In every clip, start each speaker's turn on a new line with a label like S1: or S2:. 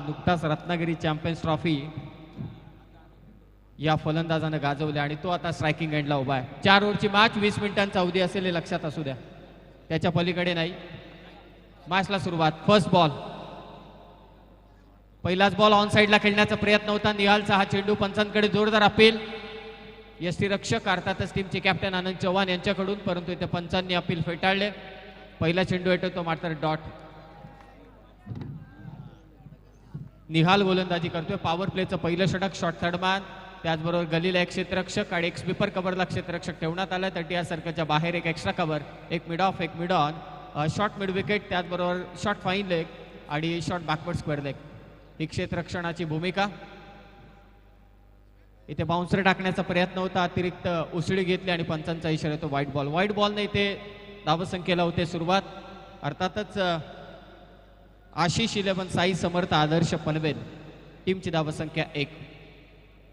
S1: नुकताच Ratnagiri champions trophy या फलंदाजानं गाजवल्या आणि तो आता स्ट्रायकिंग एंडला उभा आहे. 4 ओव्हरची मॅच, 20 मिनिटांचा अवधी असेल हे लक्षात असू द्या, त्याच्या पलीकडे नाही. मॅचला सुरुवात. First ball. पहिलाच बॉल ऑन साईडला खेळण्याचा प्रयत्न होता निहालचा. हा चेंडू पंचांकडे जोरदार अपील. यष्टीरक्षक अर्थातच टीमचे कॅप्टन आनंद चव्हाण यांच्याकडून, परंतु इथे पंचांनी अपील फेटाळले. पहिला चेंडू येतो तो मात्र डॉट. निहाल गोलंदाजी करतोय. पॉवर प्लेचं पहिलं षटक. शॉर्ट थर्डमॅन, त्याचबरोबर गलीला एक क्षेत्ररक्षक आणि एक स्वीपर कव्हरला क्षेत्ररक्षक ठेवण्यात आलं. 30 सर्कलच्या बाहेर एक एक्स्ट्रा कव्हर, एक मिड ऑफ, एक mid on, short mid wicket, त्याचबरोबर शॉर्ट फाईन लेग आणि शॉर्ट बॅकवर्ड स्क्वेअर लेग. ही क्षेत्ररक्षणाची भूमिका. इथे बाउन्सर टाकण्याचा प्रयत्न होता, अतिरिक्त उसळी घेतली आणि पंचांचा इशारा येतो व्हाईट बॉल. व्हाईट बॉलने इथे धावसंख्येला होते सुरुवात. अर्थातच आशिष 11, साई समर्थ, आदर्श पनवेल. टीमची धावसंख्या 1.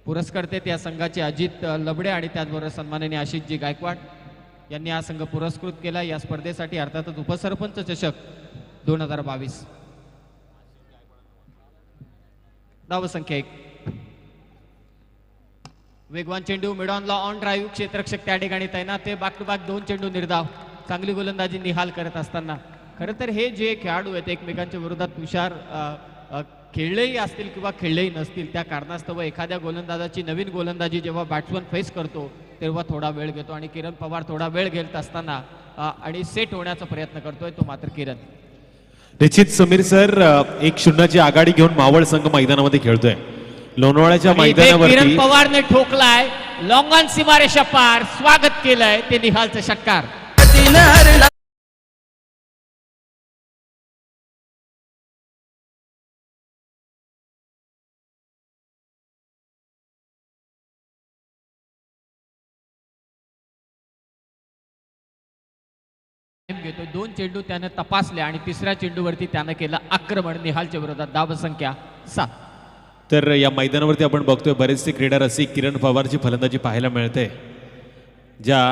S1: पुरस्कर्ते त्या संघाचे अजित लबडे आणि त्याचबरोबर सन्माननीय आशिषजी गायकवाड यांनी हा संघ पुरस्कृत केला या स्पर्धेसाठी. अर्थातच उपसरपंच चषक 2022. धावसंख्या 1. वेगवान चेंडू मिडॉनला ऑन ड्राईव्ह. क्षेत्ररक्षक त्या ठिकाणी तैनात. ते बॅक टू बॅक 2 चेंडू निर्धाव. चांगली गोलंदाजी निहाल करत असताना. खरं तर हे जे खेळाडू आहेत एकमेकांच्या विरोधात तुषार खेळलेही असतील किंवा खेळलेही नसतील, त्या कारणास्तव एखाद्या गोलंदाजाची नवीन गोलंदाजी जेव्हा बॅट्समन फेस करतो तेव्हा थोडा वेळ घेतो आणि किरण पवार थोडा वेळ घेत असताना आणि सेट होण्याचा प्रयत्न करतोय तो मात्र किरण.
S2: निश्चित समीर सर 1-0ची आघाडी घेऊन मावळ संघ मैदानामध्ये खेळतोय. लोणावळ्याच्या मैदानावरती
S1: किरण पवारने ठोकलाय लॉंग ऑन सीमारेषा पार. स्वागत केलंय ते निहालचं षटकार. घेतो. 2 चेंडू त्याने तपासले आणि तिसऱ्या चेंडूवरती त्यानं केलं आक्रमण. निहालच्या विरोधात धावसंख्या 7.
S2: तर या मैदानावरती आपण बघतोय बरेचसे क्रीडा रसिक किरण पवारची फलंदाजी पाहायला मिळते. ज्या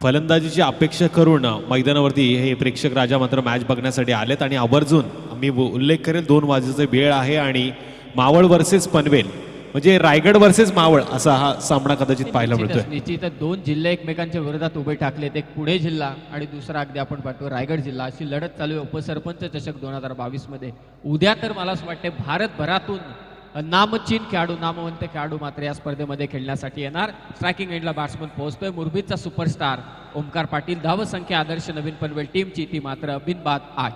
S2: फलंदाजीची अपेक्षा करून मैदानावरती हे प्रेक्षक राजा मात्र मॅच बघण्यासाठी आलेत आणि आवर्जून मी उल्लेख करेल 2 वाजेचा वेळ आहे आणि मावळ वर्सेस पनवेल म्हणजे रायगड वर्सेस मावळ असा हा सामना कदाचित पाहायला मिळतोय.
S1: निश्चितच 2 जिल्हे एकमेकांच्या विरोधात उभे टाकलेत. एक पुणे जिल्हा आणि दुसरा अगदी आपण पाहतो रायगड जिल्हा. अशी लढत चालू आहे उपसरपंच चषक 2022 मध्ये. उद्या तर मला असं वाटते भारतभरातून नामचीन खेळाडू, नामवंत खेळाडू मात्र या स्पर्धेमध्ये खेळण्यासाठी येणार. स्ट्रायकिंग एंडला बॅट्समन पोहोचतोय. मुरबीचा सुपरस्टार ओमकार पाटील. धावसंख्या आदर्श नवीन पनवेल टीमची ती मात्र बिनबाद 8.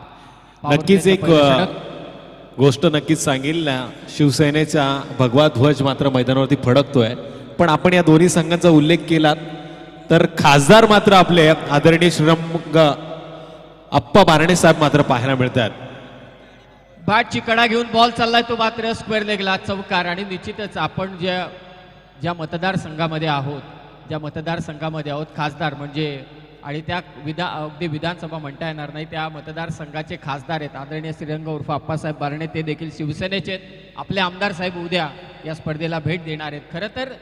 S2: नक्कीच एक गोष्ट नक्कीच सांगेल ना, शिवसेनेचा भगवा ध्वज मात्र मैदानावरती फडकतोय. पण आपण या दोन्ही संघांचा उल्लेख केला तर खासदार मात्र आपले आदरणीय श्रीरंग अप्पा बारणे साहेब मात्र पाहायला मिळतात.
S1: बॅटची कडा घेऊन बॉल चाललाय तो मात्र स्क्वेअर लेगला चौकार. आणि निश्चितच आपण ज्या मतदारसंघामध्ये आहोत खासदार म्हणजे आणि त्या अगदी विधानसभा म्हणता येणार नाही, त्या मतदारसंघाचे खासदार आहेत आदरणीय श्रीरंग उर्फ अप्पासाहेब बारणे. ते देखील शिवसेनेचे आहेत. आपले आमदार साहेब उद्या या स्पर्धेला भेट देणार आहेत. खरं तर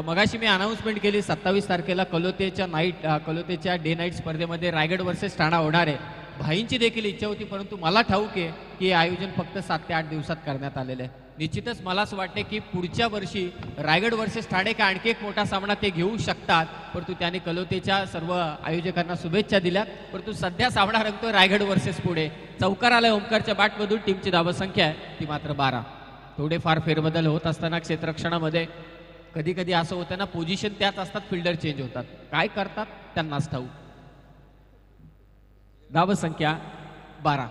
S1: मगाशी मी अनाऊन्समेंट केली 27 तारखेला कलोतेच्या डे नाईट स्पर्धेमध्ये रायगड वर्सेस ठाणा होणार आहे. भाईंची देखील इच्छा होती, परंतु मला ठाऊक आहे की हे आयोजन फक्त 7 ते 8 दिवसात करण्यात आलेलं आहे. निश्चितच मला असं वाटते की पुढच्या वर्षी रायगड वर्सेस ठाणे का आणखी एक मोठा सामना ते घेऊ शकतात. परंतु त्यांनी कलोतेच्या सर्व आयोजकांना शुभेच्छा दिल्या. परंतु सध्या सामना रंगतोय रायगड वर्सेस पुणे. चौकार आलाय ओमकारच्या बॅटमधून. टीमची धावसंख्या आहे ती मात्र 12. थोडेफार फेरबदल होत असताना क्षेत्ररक्षणामध्ये कधी कधी असं होतं ना, पोझिशन त्याच असतात, फिल्डर चेंज होतात. काय करतात त्यांनाच ठाऊक. धावसंख्या 12.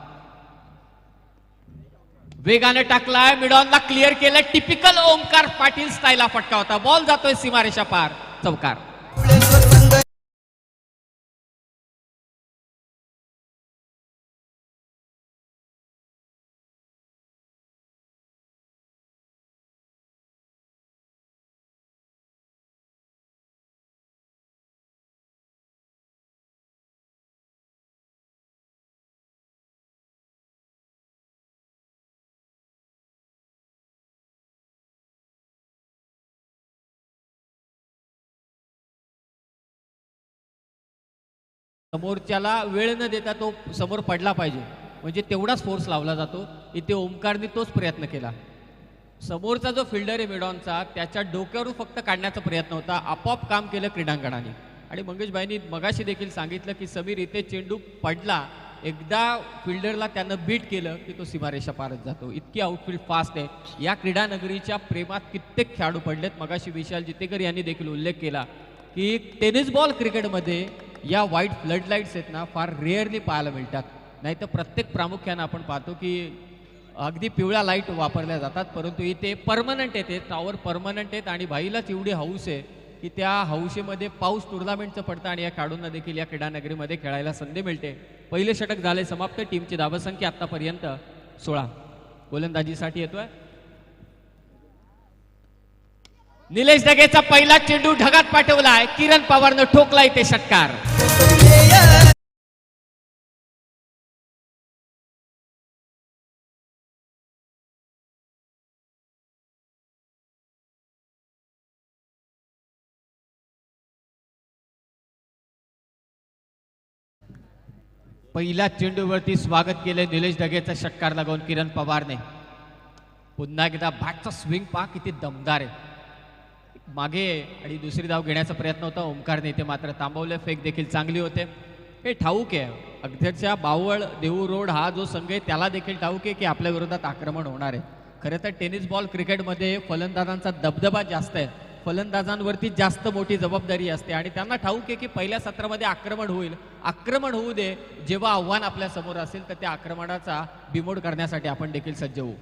S1: वेगाने टाकलाय, मिडॉनला क्लिअर केलं. टिपिकल ओमकार पाटील स्टाईल हा फटका होता. बॉल जातोय सीमारेषा पार. चौकार. समोरच्याला वेळ न देता तो समोर पडला पाहिजे, म्हणजे तेवढाच फोर्स लावला जातो. इथे ओमकारने तोच प्रयत्न केला. समोरचा जो फिल्डर आहे मिडॉनचा त्याच्या डोक्यावरून फक्त काढण्याचा प्रयत्न होता, आपोआप काम केलं क्रीडांगणाने. आणि मंगेशबाईंनी मगाशी देखील सांगितलं की समीर इथे चेंडू पडला, एकदा फिल्डरला त्यानं बीट केलं की तो सीमारेषा पारच जातो. इतकी आउटफील्ड फास्ट आहे. या क्रीडानगरीच्या प्रेमात कित्येक खेळाडू पडलेत. मगाशी विशाल जितेकर यांनी देखील उल्लेख केला की टेनिस बॉल क्रिकेटमध्ये या व्हाईट फ्लड लाईट्स आहेत ना फार रेअरली पाहायला मिळतात. नाही तर प्रत्येक प्रामुख्यानं आपण पाहतो की अगदी पिवळ्या लाईट वापरल्या जातात, परंतु इथे परमनंट येते, टॉवर परमनंट आहेत. आणि भाईलाच एवढी हौस आहे की त्या हौशेमध्ये पाऊस टुर्नामेंटचं पडतं आणि या खेळाडूंना देखील या क्रीडानगरीमध्ये खेळायला संधी मिळते. पहिले षटक झाले समाप्त. टीमची धावसंख्या आतापर्यंत 16. गोलंदाजीसाठी येतोय निलेश ढगेचा पहिला चेंडू ढगात पाठवलाय. किरण पवारनं ठोकला इथे षटकार. पहिल्या चेंडूवरती स्वागत केलं निलेश ढगेचं षटकार लागून किरण पवारने. पुन्हा एकदा बॅटचा स्विंग पहा किती दमदार आहे. मागे आणि दुसरी धाव घेण्याचा प्रयत्न होता ओमकारने, ते मात्र थांबवले. फेक देखील चांगली होते. हे ठाऊक आहे अक्षरशः बावळ देऊ रोड हा जो संघ आहे त्याला देखील ठाऊक आहे की आपल्या विरोधात आक्रमण होणार आहे. खरं तर टेनिस बॉल क्रिकेटमध्ये फलंदाजांचा दबदबा जास्त आहे, फलंदाजांवरती जास्त मोठी जबाबदारी असते आणि त्यांना ठाऊक आहे की पहिल्या सत्रामध्ये आक्रमण होईल. आक्रमण होऊ दे, जेव्हा आव्हान आपल्या समोर असेल तर त्या आक्रमणाचा बिमोड करण्यासाठी आपण देखील सज्ज होऊ.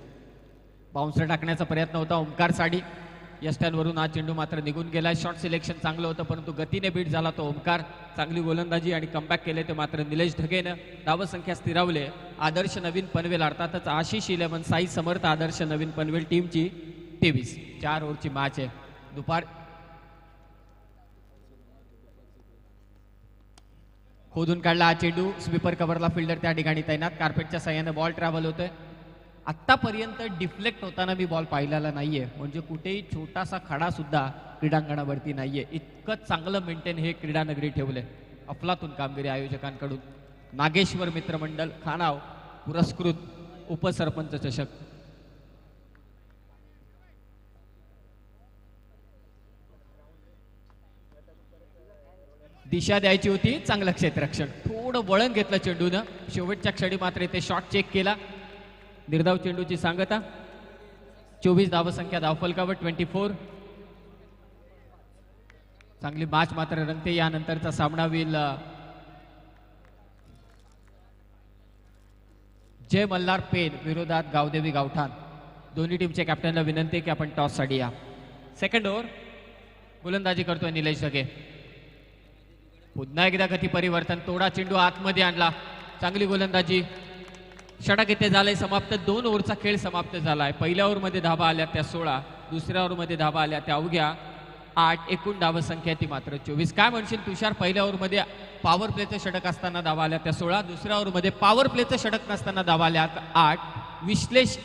S1: बाउन्सर टाकण्याचा प्रयत्न होता ओमकार साडी. यष्ट्यांवरून हा चेंडू मात्र निघून गेला. शॉट सिलेक्शन चांगलं होतं परंतु गतीने बीट झाला तो ओमकार. चांगली गोलंदाजी आणि कमबॅक केले ते मात्र निलेश ढगेनं. धावसंख्या स्थिरावले. आदर्श नवीन पनवेल अर्थातच आशिष 11 साई समर्थ आदर्श नवीन पनवेल टीमची 23. 4 ओव्हरची मॅच आहे. दुपार खोदून काढला हा चेंडू. स्वीपर कव्हरला फिल्डर त्या ठिकाणी तैनात. कार्पेटच्या साह्याने बॉल ट्रॅव्हल होतोय. आत्तापर्यंत डिफ्लेक्ट होताना मी बॉल पाहिलेला नाहीये, म्हणजे कुठेही छोटासा खडा सुद्धा क्रीडांगणावरती नाहीये. इतकं चांगलं मेंटेन हे क्रीडानगरी ठेवलंय. अफलातून कामगिरी आयोजकांकडून. नागेश्वर मित्रमंडळ खानाव पुरस्कृत उपसरपंच चषक. दिशा द्यायची होती, चांगलं क्षेत्ररक्षण. थोडं वळण घेतलं चेंडूनं. शेवटच्या क्षणी मात्र इथे शॉट चेक केला. निर्धाव चेंडूची सांगता. 24 धावसंख्या धावफलकावर 24. चांगली मॅच मात्र रंगते. यानंतरचा सामना होईल जय मल्हार पेन विरोधात गावदेवी गावठाण. दोन्ही टीमच्या कॅप्टनला विनंती की आपण टॉस साठी या. Second over. गोलंदाजी करतोय निलेश ढगे. पुन्हा एकदा गती परिवर्तन. तोडा चेंडू आतमध्ये आणला. चांगली गोलंदाजी. षटक इथे झालंय समाप्त. 2 ओव्हरचा खेळ समाप्त झालाय. पहिल्या ओव्हरमध्ये धावा आल्या त्या 16, दुसऱ्या ओव्हरमध्ये धावा आल्या त्या अवघ्या 8. एकूण धावसंख्या ती मात्र 24. काय म्हणशील तुषार, पहिल्या ओव्हरमध्ये पॉवर प्लेचं षटक असताना धावा आल्या त्या 16, दुसऱ्या ओव्हरमध्ये पॉवर प्लेचं षटक नसताना धावा आल्या 8. विश्लेष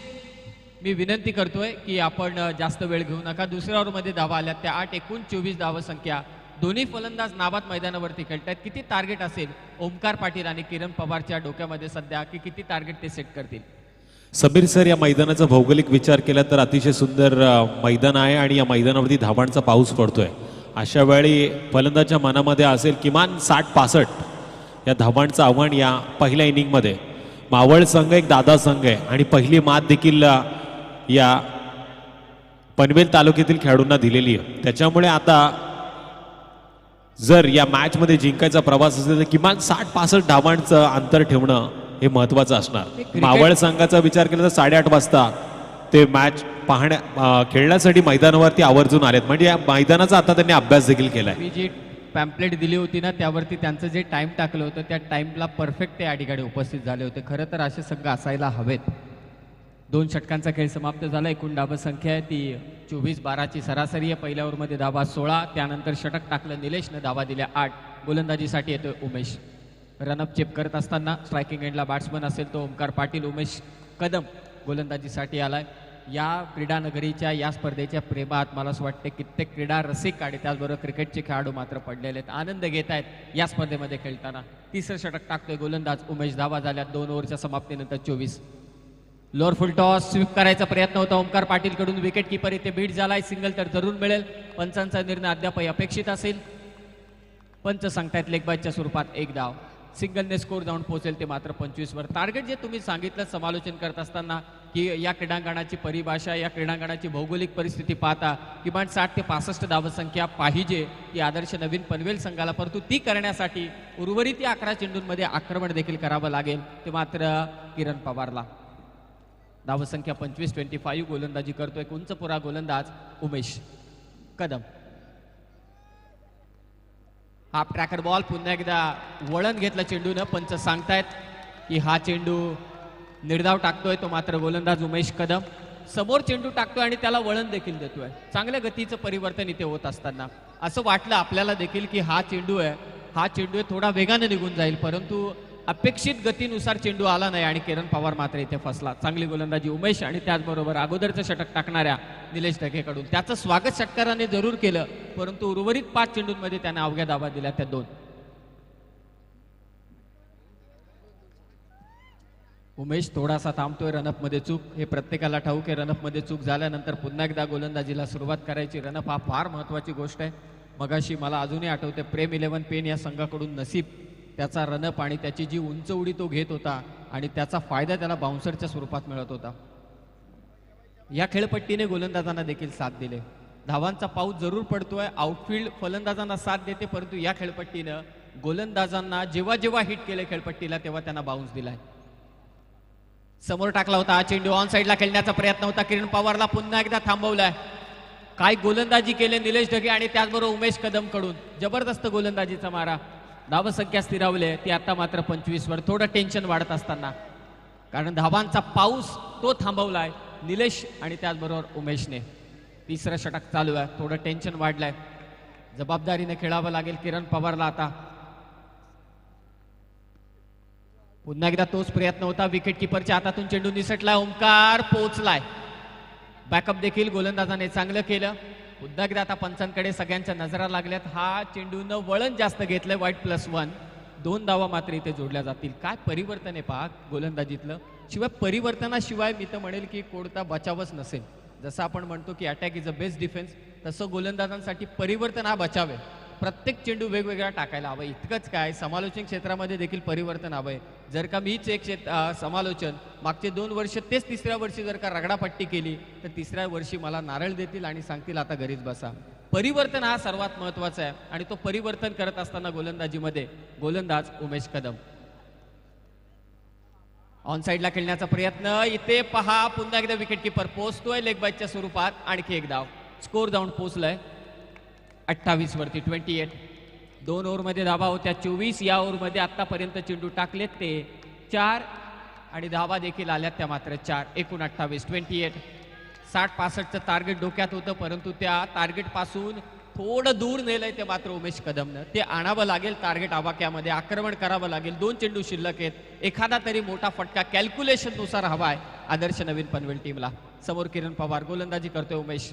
S1: मी विनंती करतोय की आपण जास्त वेळ घेऊ नका. दुसऱ्या ओव्हरमध्ये धावा आल्या त्या 8. एकूण 24 धावसंख्या. दोन्ही फलंदाज नाबाद मैदानावरती खेळतात. किती टार्गेट असेल ओमकार पाटील आणि किरण पवारच्या डोक्यामध्ये सध्या, की किती टार्गेट ते सेट करतील?
S2: समीर सर, या मैदानाचा भौगोलिक विचार केला तर अतिशय सुंदर मैदान आहे आणि या मैदानावरती धावांचा पाऊस पडतोय. अशा वेळी फलंदाजच्या मनामध्ये असेल किमान 60-65 या धावांचं आव्हान या पहिल्या इनिंगमध्ये. मावळ संघ एक दादा संघ आहे आणि पहिली मात देखील या पनवेल तालुक्यातील खेळाडूंना दिलेली आहे. त्याच्यामुळे आता जर या मॅच मध्ये जिंकायचा प्रवास असेल तर किमान 60-65 धावांचं अंतर ठेवणं हे महत्वाचं असणार. मावळ संघाचा विचार केला तर 8:30 वाजता ते मॅच खेळण्यासाठी मैदानावरती आवर्जून आलेत. म्हणजे या मैदानाचा आता त्यांनी अभ्यास देखील केलाय.
S1: मी जी पॅम्पलेट दिली होती ना त्यावरती त्यांचं जे टाइम टाकलं होतं त्या टाइमला परफेक्ट ते या ठिकाणी उपस्थित झाले होते. खरं तर असे संघ असायला हवेत. 2 षटकांचा खेळ समाप्त झाला. एकूण धावसंख्या आहे ती 24-12ची सरासरी आहे. पहिल्या ओव्हरमध्ये धावा 16, त्यानंतर षटक टाकलं निलेशनं, धावा दिल्या 8. गोलंदाजीसाठी येतोय उमेश. रनअप चेप करत असताना स्ट्रायकिंग एंडला बॅट्समन असेल तो ओमकार पाटील. उमेश कदम गोलंदाजीसाठी आलाय. या क्रीडानगरीच्या या स्पर्धेच्या प्रेमात मला असं वाटतं कित्येक क्रीडा रसिक आणि त्याचबरोबर क्रिकेटचे खेळाडू मात्र पडलेले आहेत, आनंद घेत आहेत या स्पर्धेमध्ये खेळताना. तिसरं षटक टाकतोय गोलंदाज उमेश. धावा झाल्या 2 ओव्हरच्या समाप्तीनंतर 24. लोअर फुल टॉस स्वीप करायचा प्रयत्न होता ओमकार पाटील कडून. विकेट किपर इथे बीट झालाय. सिंगल तर जरूर मिळेल. पंचांचा निर्णय अद्यापही अपेक्षित असेल. पंच सांगतायत लेग बायच्या स्वरूपात एक धाव. सिंगलने स्कोर जाऊन पोहोचेल ते मात्र 25 वर. टार्गेट जे तुम्ही सांगितलं समालोचन करत असताना की या क्रीडांगणाची परिभाषा, या क्रीडांगणाची भौगोलिक परिस्थिती पाहता किमान 60 ते 65 धावसंख्या पाहिजे ती आदर्श नवीन पनवेल संघाला, परंतु ती करण्यासाठी उर्वरित या 11 चेंडूंमध्ये आक्रमण देखील करावं लागेल ते मात्र किरण पवारला. धावसंख्या 25 गोलंदाजी करतोय उंचपुरा गोलंदाज Umesh Kadam. Half tracker ball पुन्हा एकदा वळण घेतलं चेंडूनं. पंच सांगतायत की हा चेंडू निर्धाव टाकतोय तो मात्र गोलंदाज उमेश कदम. समोर चेंडू टाकतोय आणि त्याला वळण देखील देतोय. चांगल्या गतीचं परिवर्तन इथे होत असताना असं वाटलं आपल्याला देखील की हा चेंडू आहे थोडा वेगाने निघून जाईल, परंतु अपेक्षित गतीनुसार चेंडू आला नाही आणि किरण पवार मात्र इथे फसला. चांगली गोलंदाजी उमेश आणि त्याचबरोबर अगोदरचं षटक टाकणाऱ्या निलेश ढगेकडून. त्याचं स्वागत षटकाराने जरूर केलं, परंतु उर्वरित 5 चेंडूंमध्ये त्याने अवघ्या धावा दिल्या त्या 2. उमेश थोडासा थांबतोय. रनअपमध्ये चूक हे प्रत्येकाला ठाऊक आहे. रनअपमध्ये चूक झाल्यानंतर पुन्हा एकदा गोलंदाजीला सुरुवात करायची. रनअप हा फार महत्वाची गोष्ट आहे. मगाशी मला अजूनही आठवते प्रेम 11 पेन या संघाकडून नसीब त्याचा रनअप आणि त्याची जी उंच उडी तो घेत होता आणि त्याचा फायदा त्याला बाउन्सरच्या स्वरूपात मिळत होता. या खेळपट्टीने गोलंदाजांना देखील साथ दिले. धावांचा पाऊस जरूर पडतोय. आउटफील्ड फलंदाजांना साथ देते, परंतु या खेळपट्टीनं गोलंदाजांना जेव्हा जेव्हा हिट केले खेळपट्टीला तेव्हा त्यांना बाउन्स दिलाय. समोर टाकला होता हा चेंडू. ऑन साईडला खेळण्याचा प्रयत्न होता. किरण पवारला पुन्हा एकदा थांबवलाय. काय गोलंदाजी केले निलेश ढगे आणि त्याचबरोबर उमेश कदम कडून. जबरदस्त गोलंदाजीचा मारा. धावसंख्या स्थिरावले ती आता मात्र 25 वर. थोडं टेन्शन वाढत असताना कारण धावांचा पाऊस तो थांबवलाय निलेश आणि त्याचबरोबर उमेशने. तिसरं षटक चालू आहे. थोडं टेन्शन वाढलंय. जबाबदारीने खेळावं लागेल किरण पवारला आता. पुन्हा एकदा तोच प्रयत्न होता. विकेट किपरच्या हातातून चेंडू निसटलाय. ओमकार पोहोचलाय. बॅकअप देखील गोलंदाजाने चांगलं केलं. पुन्हा एकदा आता पंचांकडे सगळ्यांच्या नजरा लागल्यात. हा चेंडूनं वळण जास्त घेतलंय. वाईट +1. 2 धावा मात्र इथे जोडल्या जातील. काय परिवर्तन आहे पहा गोलंदाजीतलं. शिवाय परिवर्तनाशिवाय मी तर म्हणेल की कोणता बचावच नसेल. जसं आपण म्हणतो की attack is a best defence, तसं गोलंदाजांसाठी परिवर्तन हा बचाव आहे. प्रत्येक चेंडू वेगवेगळा टाकायला हवं. इतकंच काय समालोचन क्षेत्रामध्ये देखील परिवर्तन हवंय. जर का मीच एक समालोचन मागचे 2 वर्ष तेच तिसऱ्या वर्षी जर का रगडापट्टी केली तर तिसऱ्या वर्षी मला नारळ देतील आणि सांगतील आता घरीच बसा. परिवर्तन हा सर्वात महत्वाचा आहे आणि तो परिवर्तन करत असताना गोलंदाजीमध्ये गोलंदाज उमेश कदम. ऑन साईडला खेळण्याचा प्रयत्न. इथे पहा पुन्हा एकदा विकेट किपर पोहोचतोय लेग बायच्या स्वरूपात. आणखी एक धाव. स्कोर जाऊन पोहोचलाय 28 वरती 28. 2 ओव्हरमध्ये धावा होत्या 24. या ओव्हरमध्ये आतापर्यंत चेंडू टाकलेत ते 4 आणि धावा देखील आल्यात त्या मात्र 4. एकूण 28. 28. 60-65चं टार्गेट डोक्यात होतं, परंतु त्या टार्गेट पासून थोडं दूर नेलंय ते मात्र उमेश कदमनं. ते आणावं लागेल टार्गेट आवाक्यामध्ये. आक्रमण करावं लागेल. 2 चेंडू शिल्लक आहेत. एखादा तरी मोठा फटका कॅल्क्युलेशन नुसार हवाय आदर्श नवीन पनवेल टीमला. समोर किरण पवार गोलंदाजी करतोय. उमेश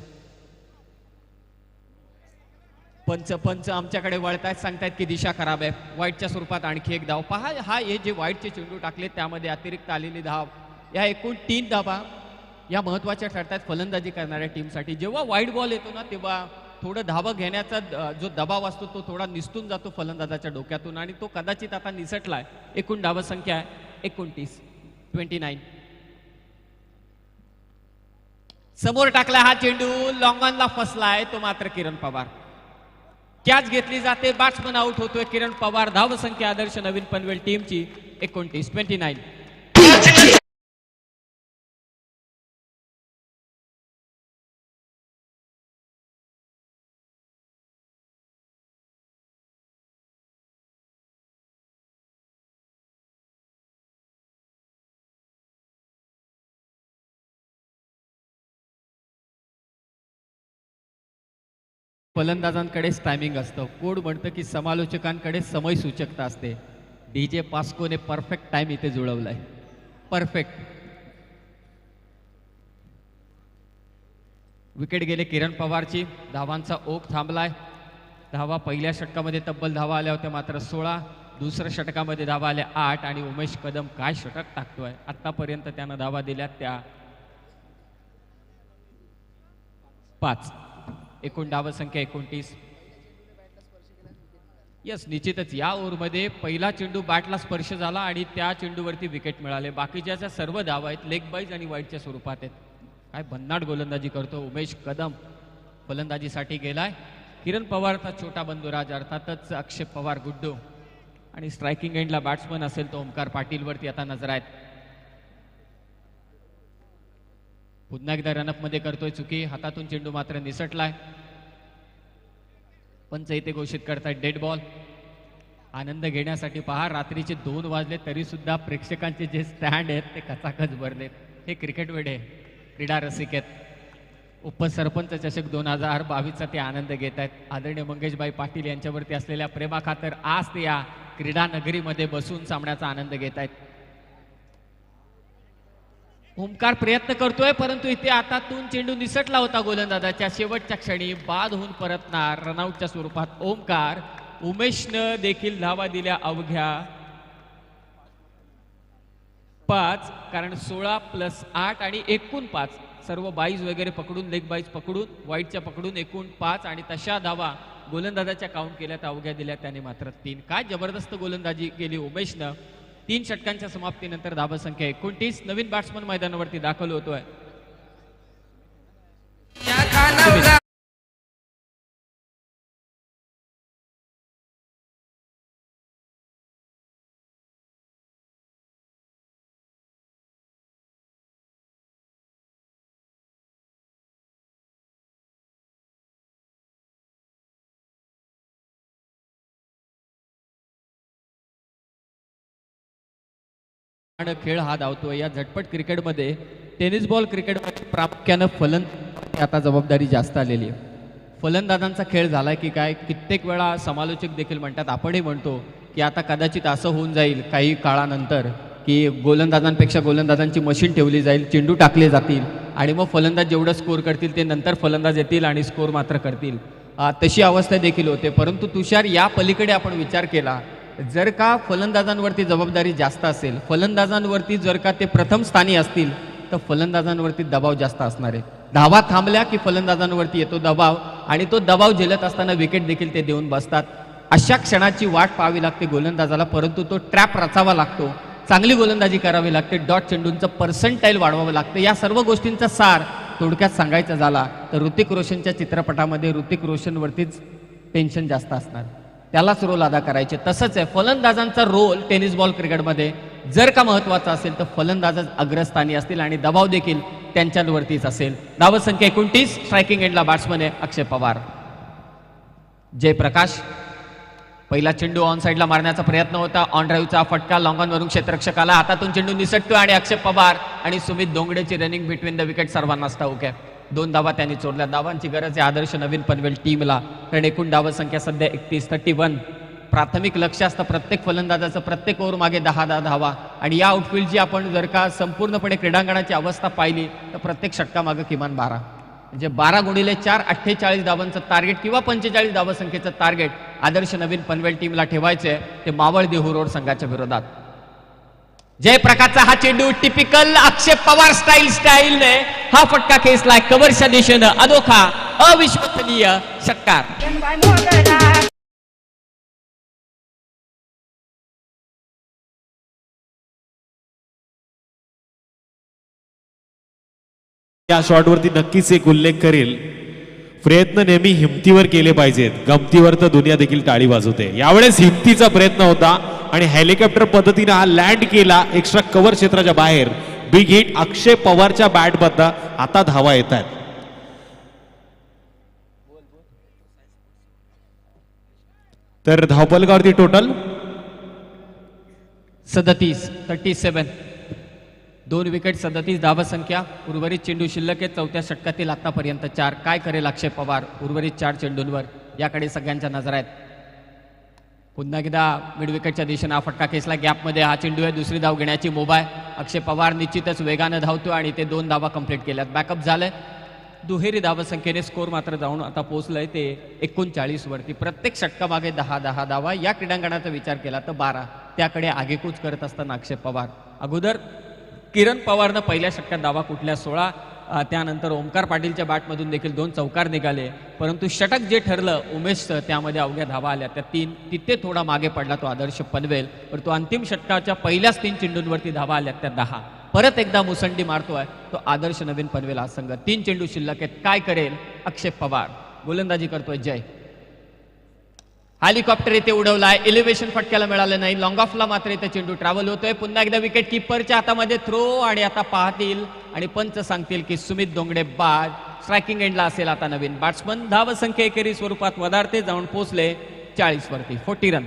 S1: पंच आमच्याकडे वळतायत. सांगतायत की दिशा खराब आहे. वाईटच्या स्वरूपात आणखी एक धाव. पहा हा हे जे वाईटचे चेंडू टाकले त्यामध्ये अतिरिक्त आलेली धाव या एकूण 3 धावा या महत्वाच्या ठरतात फलंदाजी करणाऱ्या टीमसाठी. जेव्हा वाईट बॉल येतो ना तेव्हा थोडं धावा घेण्याचा जो दबाव असतो तो थोडा निसटून जातो फलंदाजाच्या डोक्यातून आणि तो कदाचित आता निसटलाय. एकूण धावसंख्या 29. 29. समोर टाकला हा चेंडू. लॉंगॉनला फसलाय तो मात्र किरण पवार. कॅच घेतली जाते. बॅट्समन आउट होतोय किरण पवार. धावसंख्या आदर्श नवीन पनवेल टीमची 29. 29. फलंदाजांकडेच टायमिंग असतं. कोड म्हणतं की समालोचकांकडे समय सूचकता असते. DJ पास्कोने परफेक्ट टाइम इथे जुळवलाय. परफेक्ट. विकेट गेले किरण पवारची. धावांचा ओघ थांबलाय. धावा पहिल्या षटकामध्ये तब्बल धावा आल्या होत्या मात्र 16. दुसऱ्या षटकामध्ये धावा आल्या 8 आणि उमेश कदम काय षटक टाकतोय. आतापर्यंत त्यानं धावा दिल्या त्या 5. एकूण धावा संख्या 29. यस, निश्चितच या ओव्हरमध्ये पहिला चेंडू बॅटला स्पर्श झाला आणि त्या चेंडूवरती विकेट मिळाले. बाकीच्या ज्या सर्व धावा आहेत लेग बाईज आणि वाईडच्या स्वरूपात आहेत. काय भन्नाट गोलंदाजी करतो उमेश कदम. फलंदाजीसाठी गेलाय किरण पवारचा छोटा बंधुराज, अर्थातच अक्षय पवार गुड्डू, आणि स्ट्रायकिंग एंडला बॅट्समन असेल तो ओमकार पाटीलवरती आता नजर आहेत. पुन्हा एकदा रनअप मध्ये करतोय चुकी. हातातून चेंडू मात्र निसटलाय. पंच इथे घोषित करतायत डेड बॉल. आनंद घेण्यासाठी पहा, रात्रीचे 2 वाजले तरी सुद्धा प्रेक्षकांचे जे स्टँड आहेत ते कचाकच भरलेत. हे क्रिकेट वेडे क्रीडा रसिक आहेत. उपसरपंच चषक 2022चा ते आनंद घेत आहेत. आदरणीय मंगेशभाई पाटील यांच्यावरती असलेल्या प्रेमाखातर आज ते या क्रीडा नगरीमध्ये बसून सामन्याचा आनंद घेत आहेत. ओमकार प्रयत्न करतोय परंतु इथे हातातून चेंडू निसटला होता. गोलंदाजाच्या शेवटच्या क्षणी बाद होऊन परतणार रनआउटच्या स्वरूपात ओमकार. उमेशनं देखील धावा दिल्या अवघ्या 5, कारण 16+8 आणि एकूण 5. सर्व बाईज वगैरे पकडून, लेग बाईज पकडून, वाईडच्या पकडून एकूण 5 आणि तशा धावा गोलंदाजाच्या काउंट केल्या तर अवघ्या दिल्या त्याने मात्र 3. काय जबरदस्त गोलंदाजी केली उमेशनं. 3 षटकांच्या समाप्तीनंतर धावा संख्या 29. नवीन बॅट्समन मैदानावरती दाखल होतोय. खेळ हा धावतोय. या झटपट क्रिकेटमध्ये, टेनिस बॉल क्रिकेटमध्ये प्रामुख्यानं फलंदाज आता जबाबदारी जास्त आलेली आहे. फलंदाजांचा खेळ झालाय की काय, कित्येक वेळा समालोचक देखील म्हणतात, आपणही म्हणतो की आता कदाचित असं होऊन जाईल काही काळानंतर की गोलंदाजांपेक्षा गोलंदाजांची मशीन ठेवली जाईल, चेंडू टाकले जातील आणि मग फलंदाज जेवढं स्कोर करतील ते नंतर फलंदाज येतील आणि स्कोर मात्र करतील. तशी अवस्था देखील होते. परंतु तुषार, या पलीकडे आपण विचार केला, जर का फलंदाजांवरती जबाबदारी जास्त असेल, फलंदाजांवरती जर का ते प्रथम स्थानी असतील तर फलंदाजांवरती दबाव जास्त असणार आहे. धावा थांबल्या की फलंदाजांवरती येतो दबाव आणि तो दबाव झेलत असताना विकेट देखील ते देऊन बसतात. अशा क्षणाची वाट पाहावी लागते गोलंदाजाला, परंतु तो ट्रॅप रचावा लागतो. चांगली गोलंदाजी करावी लागते. डॉट चेंडूंचं पर्सेंटाईल वाढवावं लागतं. या सर्व गोष्टींचा सार थोडक्यात सांगायचा झाला तर ऋतिक रोशनच्या चित्रपटामध्ये ऋतिक रोशनवरतीच टेन्शन जास्त असणार, त्यालाच रोल अदा करायचे. तसंच आहे फलंदाजांचा रोल टेनिस बॉल क्रिकेटमध्ये जर का महत्वाचा असेल तर फलंदाजच अग्रस्थानी असतील आणि दबाव देखील त्यांच्यावरतीच असेल. धाव संख्या 29. स्ट्रायकिंग एंडला बॅट्समन आहे अक्षय पवार. जयप्रकाश, पहिला चेंडू ऑन साईडला मारण्याचा प्रयत्न होता. ऑन ड्राईव्हचा फटका लॉंग ऑन वरून क्षेत्ररक्षकाला, हातातून चेंडू निसटतो आणि अक्षय पवार आणि सुमित दोंगडेची रनिंग बिटवीन द विकेट सर्वांनाच ठाऊक आहे. 2 धावा त्यांनी चोरल्या. धावांची गरज आहे आदर्श नवीन पनवेल टीमला, कारण एकूण धावा संख्या सध्या 31. प्राथमिक लक्ष असतं प्रत्येक फलंदाजाचं, प्रत्येक ओव्हर मागे 10 धावा. आणि या आउटफील्डची आपण जर का संपूर्णपणे क्रीडांगणाची अवस्था पाहिली तर प्रत्येक षटकामागं किमान 12, म्हणजे 12×4 48 धावांचं टार्गेट किंवा 45 धावा संख्येचं टार्गेट आदर्श नवीन पनवेल टीमला ठेवायचंय, ते मावळ देहू रोड संघाच्या विरोधात. जयप्रकाशचा हा चेंडू टिपिकल अक्षय पवार स्टाईलने हा फटका खेचलाय कव्हरच्या दिशेनं. अनोखा, अविश्वसनीय षटकार.
S2: या शॉटवरती नक्कीच एक उल्लेख करेल, प्रयत्न नेहमी हिमतीवर केले पाहिजेत, गमतीवर तर दुनिया देखील टाळी वाजवते. यावेळेस हिमतीचा प्रयत्न होता आणि हेलिकॉप्टर पद्धतीने हा लँड केला एक्स्ट्रा कव्हर क्षेत्राच्या बाहेर. बिग हिट अक्षय पवारच्या बॅटबद्दल. आता धावा येत आहेत. तर धावफलकावरती टोटल
S1: 37. 2 विकेट, 37 धावा संख्या. उर्वरित चेंडू शिल्लक आहे. 4थ्या षटकातील आतापर्यंत 4. काय करेल अक्षय पवार उर्वरित 4 चेंडूंवर, याकडे सगळ्यांच्या नजर आहेत. पुन्हा एकदा मिड विकेटच्या दिशेने हा फटका खेचला. गॅपमध्ये हा चेंडू आहे. दुसरी धाव घेण्याची मुभा आहे. अक्षय पवार निश्चितच वेगानं धावतो आणि ते 2 धावा कंप्लीट केल्यात. बॅकअप झालंय. दुहेरी धावसंख्येने स्कोर मात्र जाऊन आता पोहोचलंय ते 39 वरती. प्रत्येक षटकामागे 10 धावा. या क्रीडांगणाचा विचार केला तर 12. त्याकडे आगेकूच करत असताना अक्षय पवार. अगोदर किरण पवारनं पहिल्या षटकात धावा कुठल्या 16. त्यानंतर ओमकार पाटीलच्या बॅटमधून देखील 2 चौकार निघाले, परंतु षटक जे ठरलं उमेशचं त्यामध्ये अवघ्या धावा आल्या त्या 3. तिथे थोडा मागे पडला तो आदर्श पनवेल, परंतु अंतिम षटकाच्या पहिल्याच 3 चेंडूंवरती धावा आल्या त्या 10. परत एकदा मुसंडी मारतोय तो आदर्श नवीन पनवेल हा संघ. 3 चेंडू शिल्लक आहेत. काय करेल अक्षय पवार? गोलंदाजी करतोय जय. हेलिकॉप्टर इथे उडवलाय, एलिव्हेशन फटक्याला मिळालं नाही. लॉंग ऑफला मात्र इथे चेंडू ट्रॅव्हल होतोय. पुन्हा एकदा विकेट कीपरच्या हातामध्ये थ्रो आणि आता पाहतील आणि पंच सांगतील की सुमित दोंगडे बाद. स्ट्रायकिंग एंडला असेल आता नवीन बॅट्समन. धावसंख्या एकेरी स्वरूपात वधारते, जाऊन पोहोचले 40 वरती. 40 रन.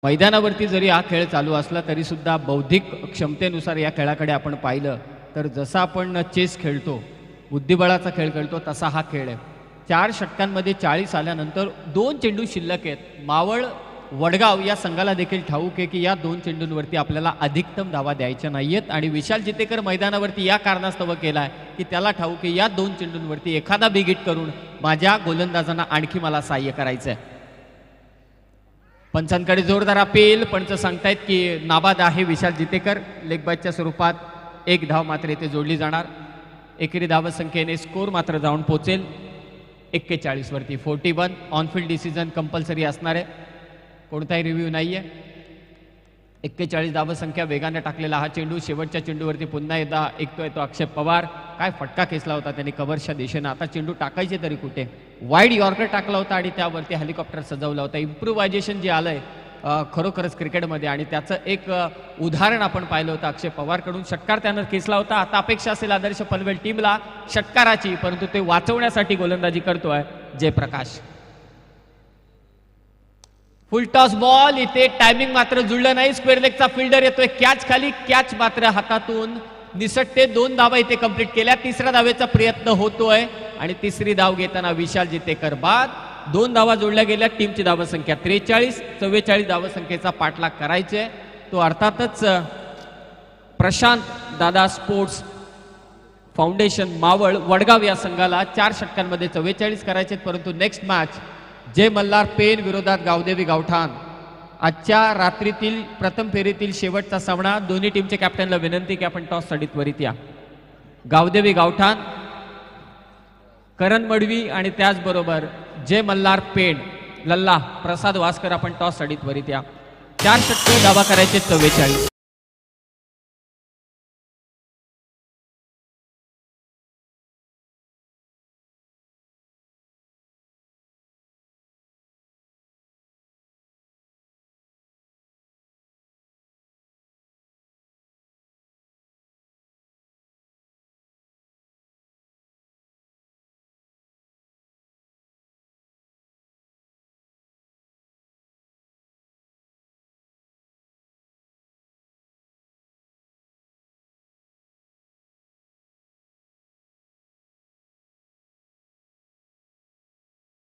S1: मैदानावरती जरी हा खेळ चालू असला तरी सुद्धा बौद्धिक क्षमतेनुसार या खेळाकडे आपण पाहिलं तर जसा आपण चेस खेळतो, बुद्धिबळाचा खेळ खेळतो, तसा हा खेळ आहे. 4 षटकांमध्ये 40 आल्यानंतर 2 चेंडू शिल्लक आहेत. मावळ वडगाव या संघाला देखील ठाऊक आहे की या 2 चेंडूंवरती आपल्याला अधिकतम धावा द्यायच्या नाहीयेत आणि विशाल जितेकर मैदानावरती या कारणास्तव केलाय की त्याला ठाऊक आहे या 2 चेंडूंवरती एखादा बिग हिट करून माझ्या गोलंदाजांना आणखी मला सहाय्य करायचं आहे. पंचांकडे जोरदार अपील. पंच सांगतायत की नाबाद आहे विशाल जितेकर. लेगबाजच्या स्वरूपात 1 धाव मात्र इथे जोडली जाणार. एकेरी धावसंख्येने स्कोर मात्र जाऊन पोहोचेल 41 वरती. 41. ऑनफिल्ड डिसिजन कंपल्सरी असणार आहे, कोणताही रिव्ह्यू नाहीये. 41 धावसंख्या. वेगाने टाकलेला हा चेंडू शेवटच्या चेंडूवरती पुन्हा एकदा ऐकतोय तो अक्षय पवार. काय फटका खेचला होता त्यांनी कव्हरच्या दिशेनं. आता चेंडू टाकायचे तरी कुठे? वाईड यॉर्कर टाकला होता आणि त्यावरती हेलिकॉप्टर सजवला होता. इम्प्रुव्हायझेशन जे आलंय खरोखरच क्रिकेटमध्ये आणि त्याचं एक उदाहरण आपण पाहिलं होतं अक्षय पवारकडून. षटकार त्यानं खेचला होता. आता अपेक्षा असेल आदर्श पनवेल टीमला षटकाराची, परंतु ते वाचवण्यासाठी गोलंदाजी करतोय जयप्रकाश. Full toss ball. इथे टायमिंग मात्र जुळलं नाही. स्क्वेअर लेगचा फिल्डर येतोय, कॅच खाली. कॅच मात्र हातातून निसटते. 2 धावा इथे कंप्लीट केल्या. 3ऱ्या धावेचा प्रयत्न होतोय आणि 3री धाव घेताना विशाल जितेकर बाद. 2 धावा जोडल्या गेल्या. टीमची धावसंख्या 43. 44 धावसंख्येचा पाठलाग करायचे. तो अर्थातच प्रशांत दादा स्पोर्ट्स फाउंडेशन मावळ वडगाव या संघाला 4 षटकांमध्ये 44 करायचे, परंतु नेक्स्ट मॅच जय मल्हार पेन विरोधात गावदेवी गावठाण. आजच्या रात्रीतील प्रथम फेरीतील शेवटचा सामना. दोन्ही टीमच्या कॅप्टनला विनंती की आपण टॉस साठी त्वरित या. गावदेवी गावठाण, करण मडवी आणि त्याचबरोबर जय मल्हार पेण लल्ला प्रसाद वास्कर आपण टॉस साठी त्वरित या. 4 षटके धावा करायचे 44.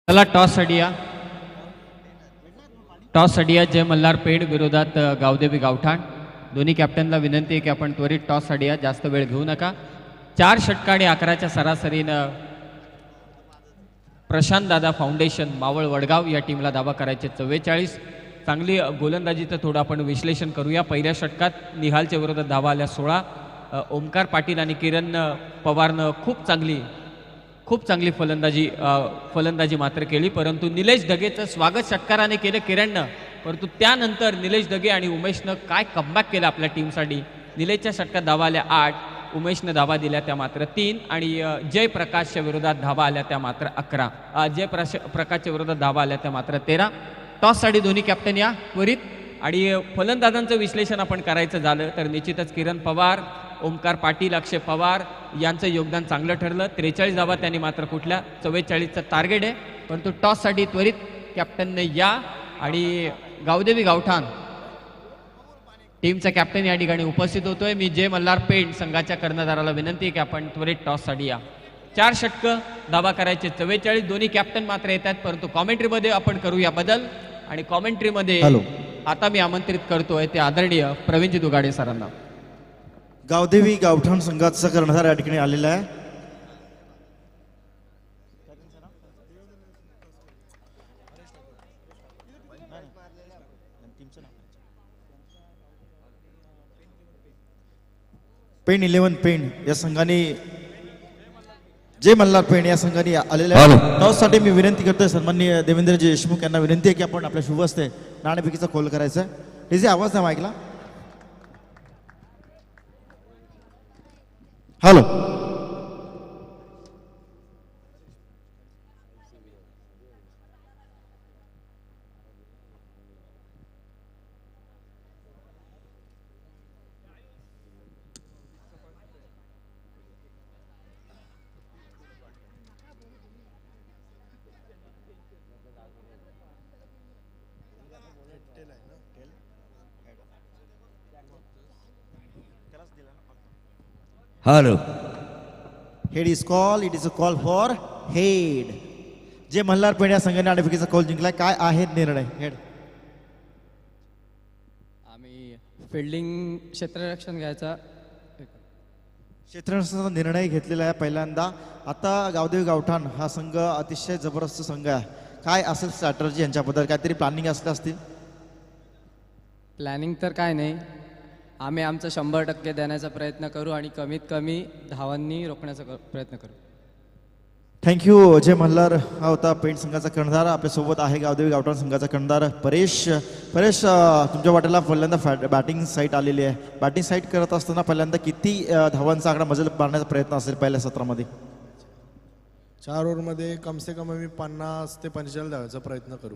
S1: चला टॉस साठी या. जय मल्हार पेड विरोधात गावदेवी गावठाण. दोन्ही कॅप्टनला विनंती आहे की आपण त्वरित टॉस साठी या, जास्त वेळ घेऊ नका. 4 षटका आणि 11च्या सरासरीनं प्रशांत दादा फाउंडेशन मावळ वडगाव या टीमला धावा करायचे 44. चांगली गोलंदाजीचं थोडं आपण विश्लेषण करूया. पहिल्या षटकात निहालच्या विरोधात धावा आल्या 16. ओमकार पाटील आणि किरण पवारनं खूप चांगली फलंदाजी मात्र केली, परंतु निलेश ढगेचं स्वागत षटकाराने केलं किरणनं. परंतु त्यानंतर निलेश ढगे आणि उमेशनं काय कमबॅक केलं आपल्या टीमसाठी. निलेशच्या षटकात धावा आल्या 8, उमेशनं धावा दिल्या त्या मात्र 3 आणि जयप्रकाशच्या विरोधात धावा आल्या त्या मात्र 11. प्रकाशच्या विरोधात धावा आल्या त्या मात्र 13. टॉससाठी दोन्ही कॅप्टन या त्वरित. आणि फलंदाजांचं विश्लेषण आपण करायचं झालं तर निश्चितच किरण पवार, ओमकार पाटील, अक्षय पवार यांचं योगदान चांगलं ठरलं. 43 धावा त्यांनी मात्र कुठल्या 44चं टार्गेट आहे. परंतु टॉससाठी त्वरित कॅप्टनने या आणि गावदेवी गावठाण टीमचा कॅप्टन या ठिकाणी उपस्थित होतोय. मी जे मल्हार पेंड संघाच्या कर्णधाराला विनंती आहे की आपण त्वरित टॉससाठी या. 4 षटकं धावा करायचे 44. दोन्ही कॅप्टन मात्र येतात, परंतु कॉमेंट्रीमध्ये आपण करूया बदल. आणि कॉमेंट्रीमध्ये आता मी आमंत्रित करतोय ते आदरणीय प्रवीणजी दुगाडे सरांना.
S3: गावदेवी गावठाण संघाचा कर्णधार या ठिकाणी आलेला आहे. पेन 11 पेन या संघाने जे मल्हार पेण या संघाने आलेल्या टॉससाठी मी विनंती करतोय सन्माननीय देवेंद्रजी देशमुख यांना विनंती आहे की आपण आपल्या शुभ हस्ते नाणेफेकीचा कॉल करायचा आहे. डीजे आवाज नाही ऐकला. Hello.
S4: Hello.
S3: Head is call. It is a call for head. जे मल्हार पेण या संघाने नाणेफेकीचा कॉल जिंकलाय. काय आहे निर्णय हेड?
S5: आम्ही फिल्डिंग क्षेत्ररक्षण घ्यायचा
S3: क्षेत्ररक्षणाचा निर्णय घेतलेला आहे पहिल्यांदा. आता गावदेवी गावठाण हा संघ अतिशय जबरदस्त संघ आहे. काय असेल स्ट्रॅटर्जी यांच्याबद्दल काहीतरी प्लॅनिंग असलं असतील?
S5: प्लॅनिंग तर काय नाही, आम्ही आमचं 100% देण्याचा प्रयत्न करू आणि कमीत कमी धावांनी रोखण्याचा प्रयत्न करू.
S3: थँक्यू. जय मल्हार हा होता पेंट संघाचा कर्णधार. आपल्यासोबत आहे गावदेवी गावठाण संघाचा कर्णधार परेश. परेश, तुमच्या वाटेला पहिल्यांदा बॅटिंग साईट आलेली आहे. बॅटिंग साईट करत असताना पहिल्यांदा किती धावांचा आकडा मजल मारण्याचा प्रयत्न असेल पहिल्या सत्रामध्ये?
S6: 4 ओव्हरमध्ये कम से कम आम्ही 50 ते 45 धावायचा प्रयत्न करू.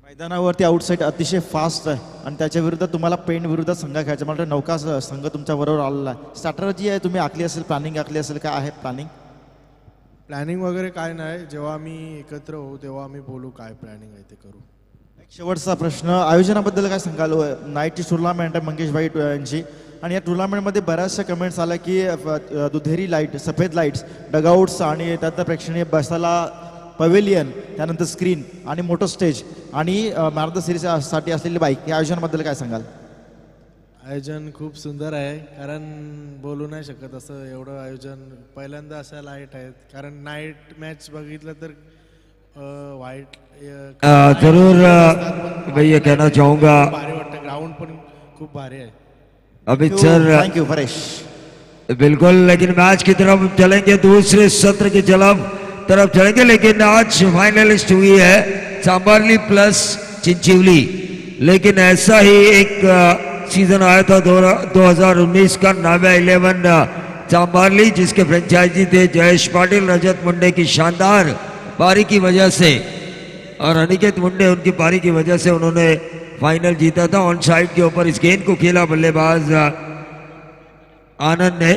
S3: मैदानावरती आउटसाईड अतिशय फास्ट आहे आणि त्याच्या विरुद्ध तुम्हाला पेंट विरुद्ध संघ खेळायचा. मला वाटतं नौका संघ तुमच्या बरोबर आलेला आहे. स्ट्रॅटर्जी आहे तुम्ही आखली असेल, प्लॅनिंग आखली असेल, काय आहे प्लॅनिंग?
S6: प्लॅनिंग वगैरे काय नाही, जेव्हा आम्ही एकत्र होऊ तेव्हा आम्ही बोलू काय प्लॅनिंग आहे ते करू.
S3: एक शेवटचा प्रश्न, आयोजनाबद्दल काय सांगाल? नाईटची टुर्नामेंट आहे मंगेश भाई यांची आणि या टुर्नामेंटमध्ये बऱ्याचशा कमेंट्स आल्या की दुधेरी लाईट, सफेद लाईट्स, डगआउट्स आणि त्यात प्रेक्षणीय बसायला पवेलियन, त्यानंतर स्क्रीन आणि मोठं स्टेज आणि मॅन ऑफ द सिरीजसाठी असलेली बाईक, या आयोजनाबद्दल काय सांगाल?
S6: आयोजन खूप सुंदर आहे, कारण बोलू नाही शकत असं एवढं आयोजन. पहिल्यांदा अशा लाईट आहेत, कारण नाईट मॅच बघितलं तर वाईट
S4: जरूर मैं ये कहना चाहूँगा,
S6: भारी वाटतं. ग्राउंड पण खूप भारी आहे.
S4: Amit sir
S3: thank you Paresh.
S4: बिल्कुल, लेकिन मैच की तरफ चलेंगे, दूसरे सत्र की तरफ चलेंगे, लेकिन आज फाइनलिस्ट हुई है चांबारली प्लस चिंचिवली. लेकिन ऐसा ही एक सीजन आया था 2019 का, नावा 11 चांबारली, जिसके फ्रेंचाइजी थे जयेश पाटिल, रजत मुंडे की शानदार पारी की वजह से और अनिकेत मुंडे उनकी पारी की वजह से उन्होंने फाइनल जीता था. ऑन साइड के ऊपर इस गेंद को खेला बल्लेबाज आनंद ने.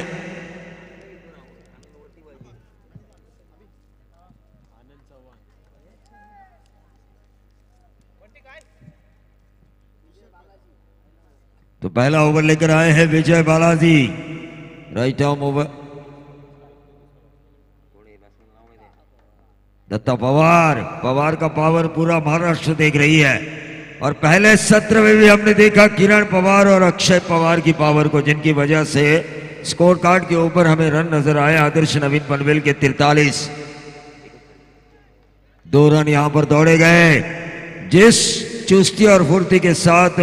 S4: तो पहला ओवर लेकर आए हैं Vijay Balaji. Right arm over. Datta Pawar का पावर पूरा महाराष्ट्र देख रही है. और पहले सत्र में भी हमने देखा किरण पवार और अक्षय पवार की पावर को, जिनकी वजह से स्कोर कार्ड के ऊपर हमें रन नजर आए. आदर्श नवीन पनवेल के 43, 2 रन यहां पर दौड़े गए. जिस चुस्ती और फुर्ती के साथ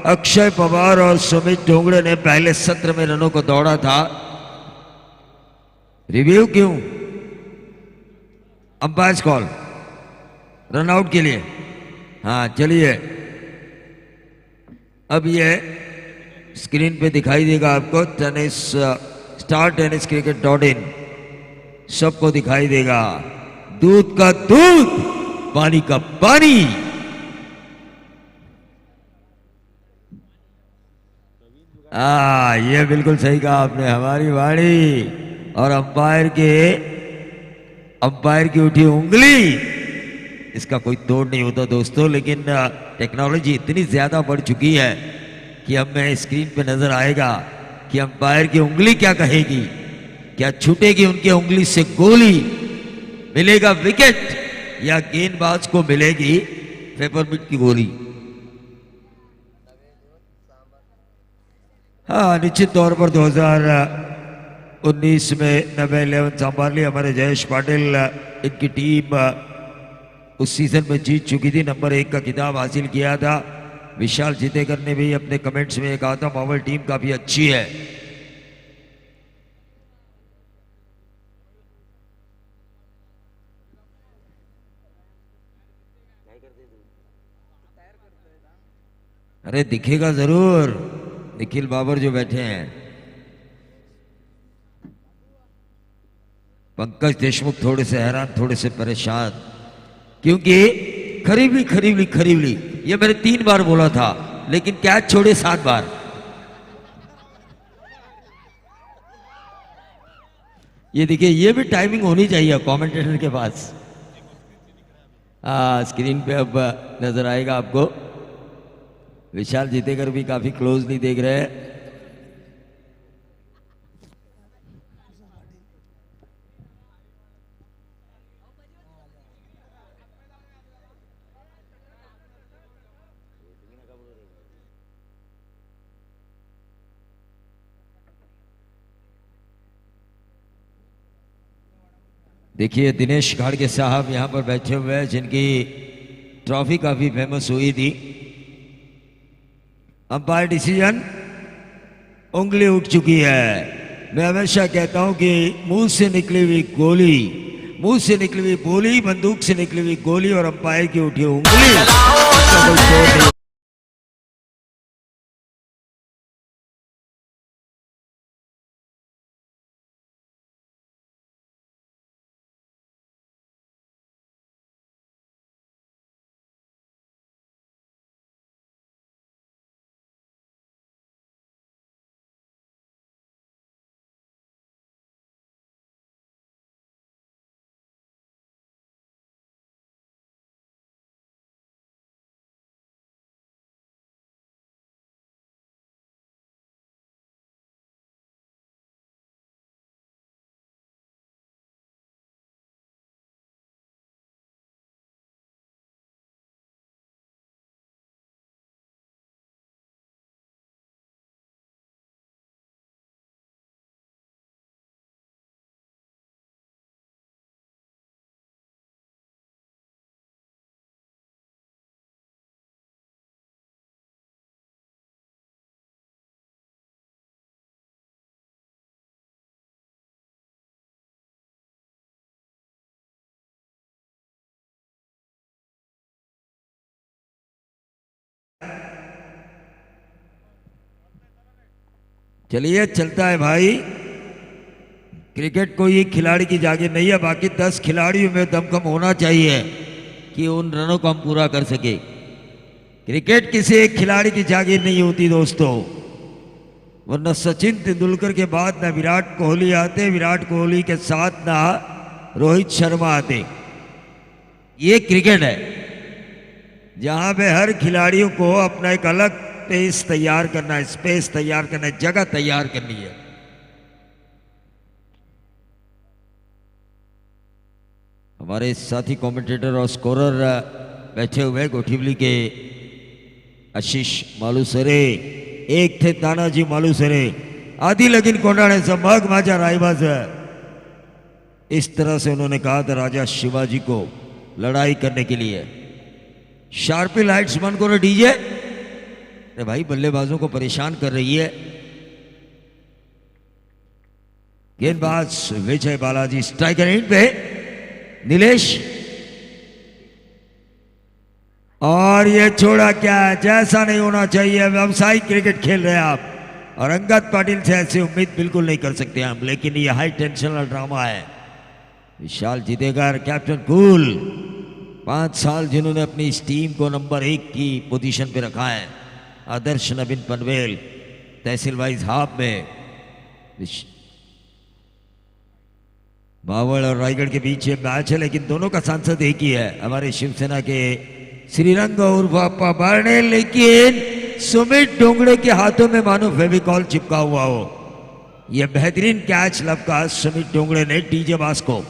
S4: अक्षय पवार और सुमित ढोंगड़े ने पहले सत्र में रनों को दौड़ा था, रिव्यू क्यों? अंपायर कॉल रन आउट के लिए. हाँ चलिए, अब ये स्क्रीन पे दिखाई देगा आपको. टेनिस स्टार टेनिस cricket.in सबको दिखाई देगा. दूध का दूध, पानी का पानी. ये बिल्कुल सही कहा आपने. हमारी वाणी और अंपायर की उठी उंगली इसका कोई तोड़ नहीं होता दोस्तों, लेकिन टेक्नोलॉजी इतनी ज़्यादा बढ़ चुकी है कि अब मैं स्क्रीन पे नज़र आएगा कि अंपायर की उंगली क्या कहेगी, क्या छूटेगी उनकी उंगली से गोली, मिलेगा विकेट या गेंदबाज को मिलेगी पेपरमिंट की गोली। हाँ, निश्चित तौर पर 2019 में नंबर 11 संभाल ली हमारे जयेश पाटिल। इनकी टीम उस सीजन में जीत चुकी थी, नंबर 1 का खिताब हासिल किया था। विशाल जितेकर ने भी अपने कमेंट्स में कहा था मावल टीम काफी अच्छी है। अरे दिखेगा जरूर, निखिल बाबर जो बैठे हैं। पंकज देशमुख थोड़े से हैरान, थोड़े से परेशान, क्योंकि खरीबली ये मैंने 3 बार बोला था, लेकिन कैच छोड़े 7 बार। ये देखिए, ये भी टाइमिंग होनी चाहिए कमेंटेटर के पास। स्क्रीन पे अब नजर आएगा आपको। विशाल जीतेकर भी काफी क्लोजली देख रहे हैं। देखिए दिनेश घाड़गे साहब यहां पर बैठे हुए हैं, जिनकी ट्रॉफी काफी फेमस हुई थी। अंपायर डिसीजन, उंगली उठ चुकी है। मैं हमेशा कहता हूं कि मुंह से निकली हुई गोली, मुंह से निकली हुई बोली, बंदूक से निकली हुई गोली और अंपायर की उठी उंगली, इसका कोई तोड़ नहीं। चलिए चलता है भाई। क्रिकेट कोई एक खिलाड़ी की जागीर नहीं है, बाकी 10 खिलाड़ियों में दमखम होना चाहिए कि उन रनों को हम पूरा कर सके। क्रिकेट किसी एक खिलाड़ी की जागीर नहीं होती दोस्तों, वरना सचिन तेंदुलकर के बाद ना विराट कोहली आते, विराट कोहली के साथ ना रोहित शर्मा आते। ये क्रिकेट है जहां पे हर खिलाड़ियों को अपना एक अलग पेस तैयार करना है, स्पेस तैयार करना है, जगह तैयार करनी है। हमारे साथी कमेंटेटर और स्कोरर बैठे हुए गोठिवली के आशीष मालूसरे, एक थे तानाजी मालूसरे, आदि लगीन कोंडाण्याचा मग माझ्या रायबाचा। इस तरह से उन्होंने कहा था राजा शिवाजी को लड़ाई करने के लिए। शार्पी लाइट्स बंद करो डीजे। अरे भाई बल्लेबाजों को परेशान कर रही है। गेंदबाज विजय बालाजी स्ट्राइकर एंड पे, नीलेश, और ये छोड़ा क्या, जैसा नहीं होना चाहिए। व्यावसायिक क्रिकेट खेल रहे हैं आप, और अंगद पाटिल से ऐसी उम्मीद बिल्कुल नहीं कर सकते हम, लेकिन ये हाई टेंशनल ड्रामा है। विशाल जीतेकर, कैप्टन कूल, 5 साल जिन्होंने अपनी इस टीम को नंबर 1 की पोजीशन पे रखा है। आदर्श नवीन पनवेल तहसील वाइज हाफ में मावल और रायगढ़ के बीच ये मैच है, लेकिन दोनों का सांसद एक ही है, हमारे शिवसेना के श्रीरंग उर्फ अप्पा बारणे। लेकिन सुमित डोंगड़े के हाथों में मानो फेविकॉल चिपका हुआ हो। यह बेहतरीन कैच लपका सुमित डोंगड़े ने टीजे बास को।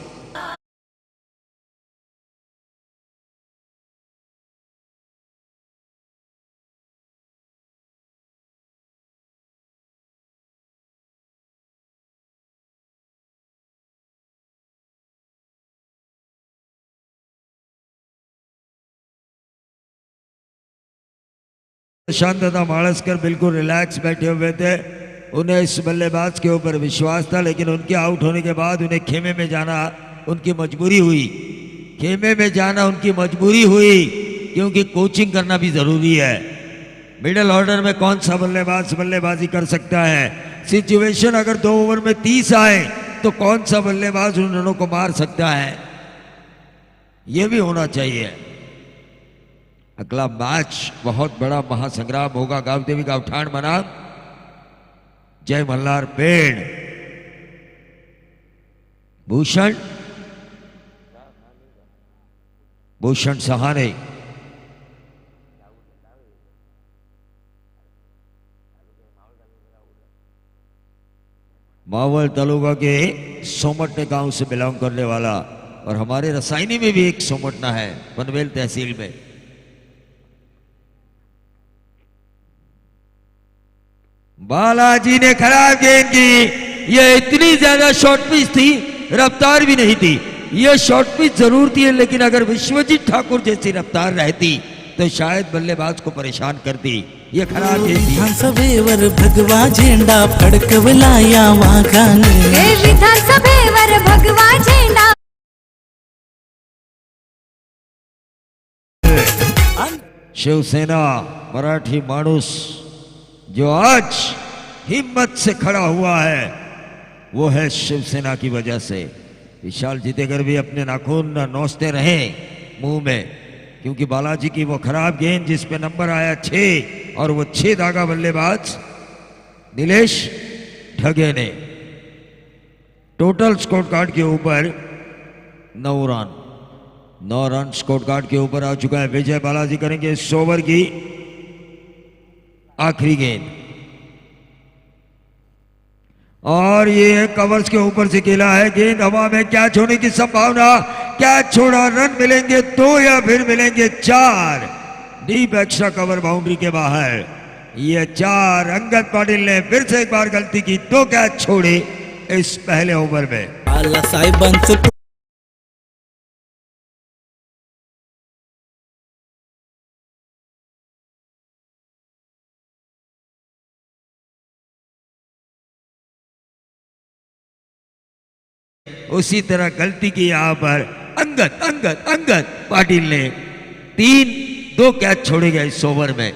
S4: शांतता माड़सकर बिल्कुल रिलैक्स बैठे हुए थे। उन्हें इस बल्लेबाज के ऊपर विश्वास था, लेकिन उनके आउट होने के बाद उन्हें खेमे में जाना उनकी मजबूरी हुई। खेमे में जाना उनकी मजबूरी हुई क्योंकि कोचिंग करना भी जरूरी है। मिडिल ऑर्डर में कौन सा बल्लेबाज बल्लेबाजी कर सकता है। सिचुएशन अगर 2 ओवर में 30 आए तो कौन सा बल्लेबाज उन दोनों को मार सकता है, यह भी होना चाहिए। अगला मैच बहुत बड़ा महासंग्राम होगा। गावदेवी गावठाण बना जय मल्हार पेड़ भूषण सहाने। मावल तालुका के सोमटने गांव से बिलोंग करने वाला, और हमारे रसायनी में भी एक सोमटना है पनवेल तहसील में। बालाजी ने खराब गेंद की। यह इतनी ज्यादा शॉर्ट पिच थी, रफ्तार भी नहीं थी। यह शॉर्ट पिच जरूर थी, लेकिन अगर विश्वजीत ठाकुर जैसी रफ्तार रहती तो शायद बल्लेबाज को परेशान करती। यह खराब गेंद थी।
S7: विधानसभेवर भगवा झेंडा फडकवला या वाघाने।
S8: विधानसभेवर भगवा झेंडा।
S4: शिवसेना मराठी माणूस जो आज हिम्मत से खड़ा हुआ है वो है शिवसेना की वजह से। विशाल जीतेकर भी अपने नाखून नोचते रहे मुंह में, क्योंकि बालाजी की वो खराब गेंद जिस पे नंबर आया 6, और वो 6 धागा बल्लेबाज नीलेश ढगे ने। टोटल स्कोर कार्ड के ऊपर 9 रन स्कोर कार्ड के ऊपर आ चुका है। विजय बालाजी करेंगे इस ओवर की आखिरी गेंद, और ये कवर्स के ऊपर से खेला है। गेंद हवा में, कैच होने की संभावना। कैच छोड़ा, रन मिलेंगे 2 या फिर मिलेंगे 4। डीप एक्स्ट्रा कवर बाउंड्री के बाहर ये 4। अंगद पाटिल ने फिर से एक बार गलती की, 2 कैच छोड़े इस पहले ओवर में।
S7: आला साहेबांचं
S4: उसी तरह गलती की यहां पर अंगद पाटिल ने 2 कैच छोड़े गए इस ओवर में।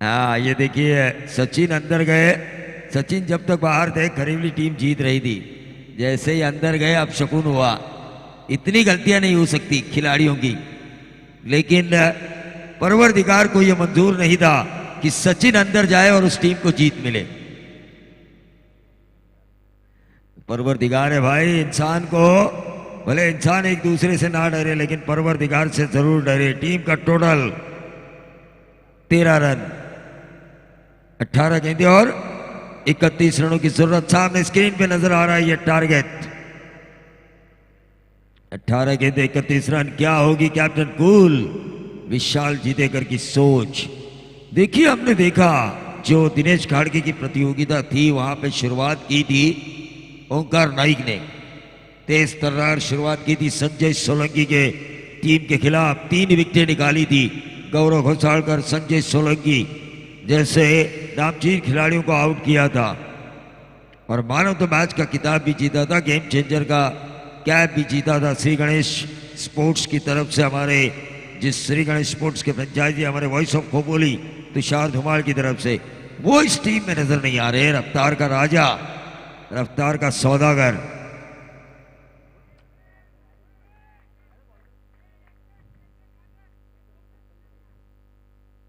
S4: हाँ, ये देखिए सचिन अंदर गए। सचिन जब तक बाहर थे खरीवली टीम जीत रही थी, जैसे ही अंदर गए अब शकुन हुआ। इतनी गलतियां नहीं हो सकती खिलाड़ियों की, लेकिन परवरदिगार को यह मंजूर नहीं था कि सचिन अंदर जाए और उस टीम को जीत मिले। परवरदिगार है भाई, इंसान को भले इंसान एक दूसरे से ना डरे, लेकिन परवरदिगार से जरूर डरे। टीम का टोटल 13 रन, 18 गेंदें और 31 रनों की जरूरत। सामने स्क्रीन पे नजर आ रहा है ये टारगेट। 18 गेंदें 31 रन। क्या होगी कैप्टन कूल विशाल जीतेकर की सोच। देखिए, हमने देखा जो दिनेश खाड़गे की प्रतियोगिता थी वहां पे शुरुआत की थी ओंकार नाइक ने। तेज तर्रार शुरुआत की थी संजय सोलंकी के टीम के खिलाफ। 3 विकेटें निकाली थी। गौरव घोसालकर, संजय सोलंकी जैसे नामचीन खिलाड़ियों को आउट किया था, और मानो तो मैच का खिताब भी जीता था, गेम चेंजर का कैप भी जीता था श्री गणेश स्पोर्ट्स की तरफ से। हमारे जिस श्री गणेश स्पोर्ट्स के फ्रेंचाइजी हमारे वॉइस ऑफ खोपोली तुषार धुमाल की तरफ से, वो इस टीम में नजर नहीं आ रहे। रफ्तार का राजा, रफ्तार का सौदागर।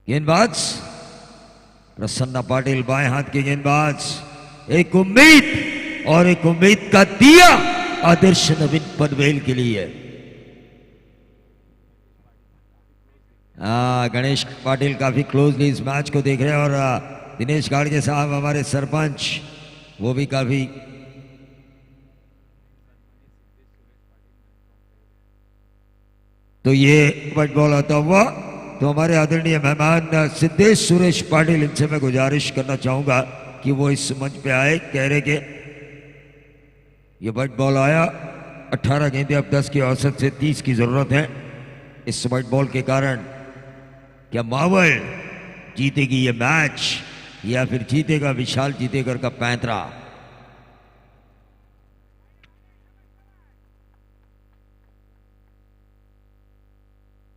S4: गेंदबाज प्रसन्ना पाटिल बाएं हाथ के गेंदबाज। एक उम्मीद और एक उम्मीद का दिया आदर्श नवीन पनवेल के लिए। गणेश पाटिल काफी क्लोजली इस मैच को देख रहे हैं और दिनेश गाड़गे साहब हमारे सरपंच वो भी काफी तो ये व्हाइट बॉल आता हुआ तो हमारे आदरणीय मेहमान सिद्धेश सुरेश पाटिल इनसे मैं गुजारिश करना चाहूंगा कि वो इस मंच पे आए। कह रहे कि ये व्हाइट बॉल आया 18 गेंदें अब 10 की औसत से 30 की जरूरत है। इस व्हाइट बॉल के कारण क्या मावल जीतेगी ये मैच या फिर जीतेगा विशाल जीतेकर का पैंतरा।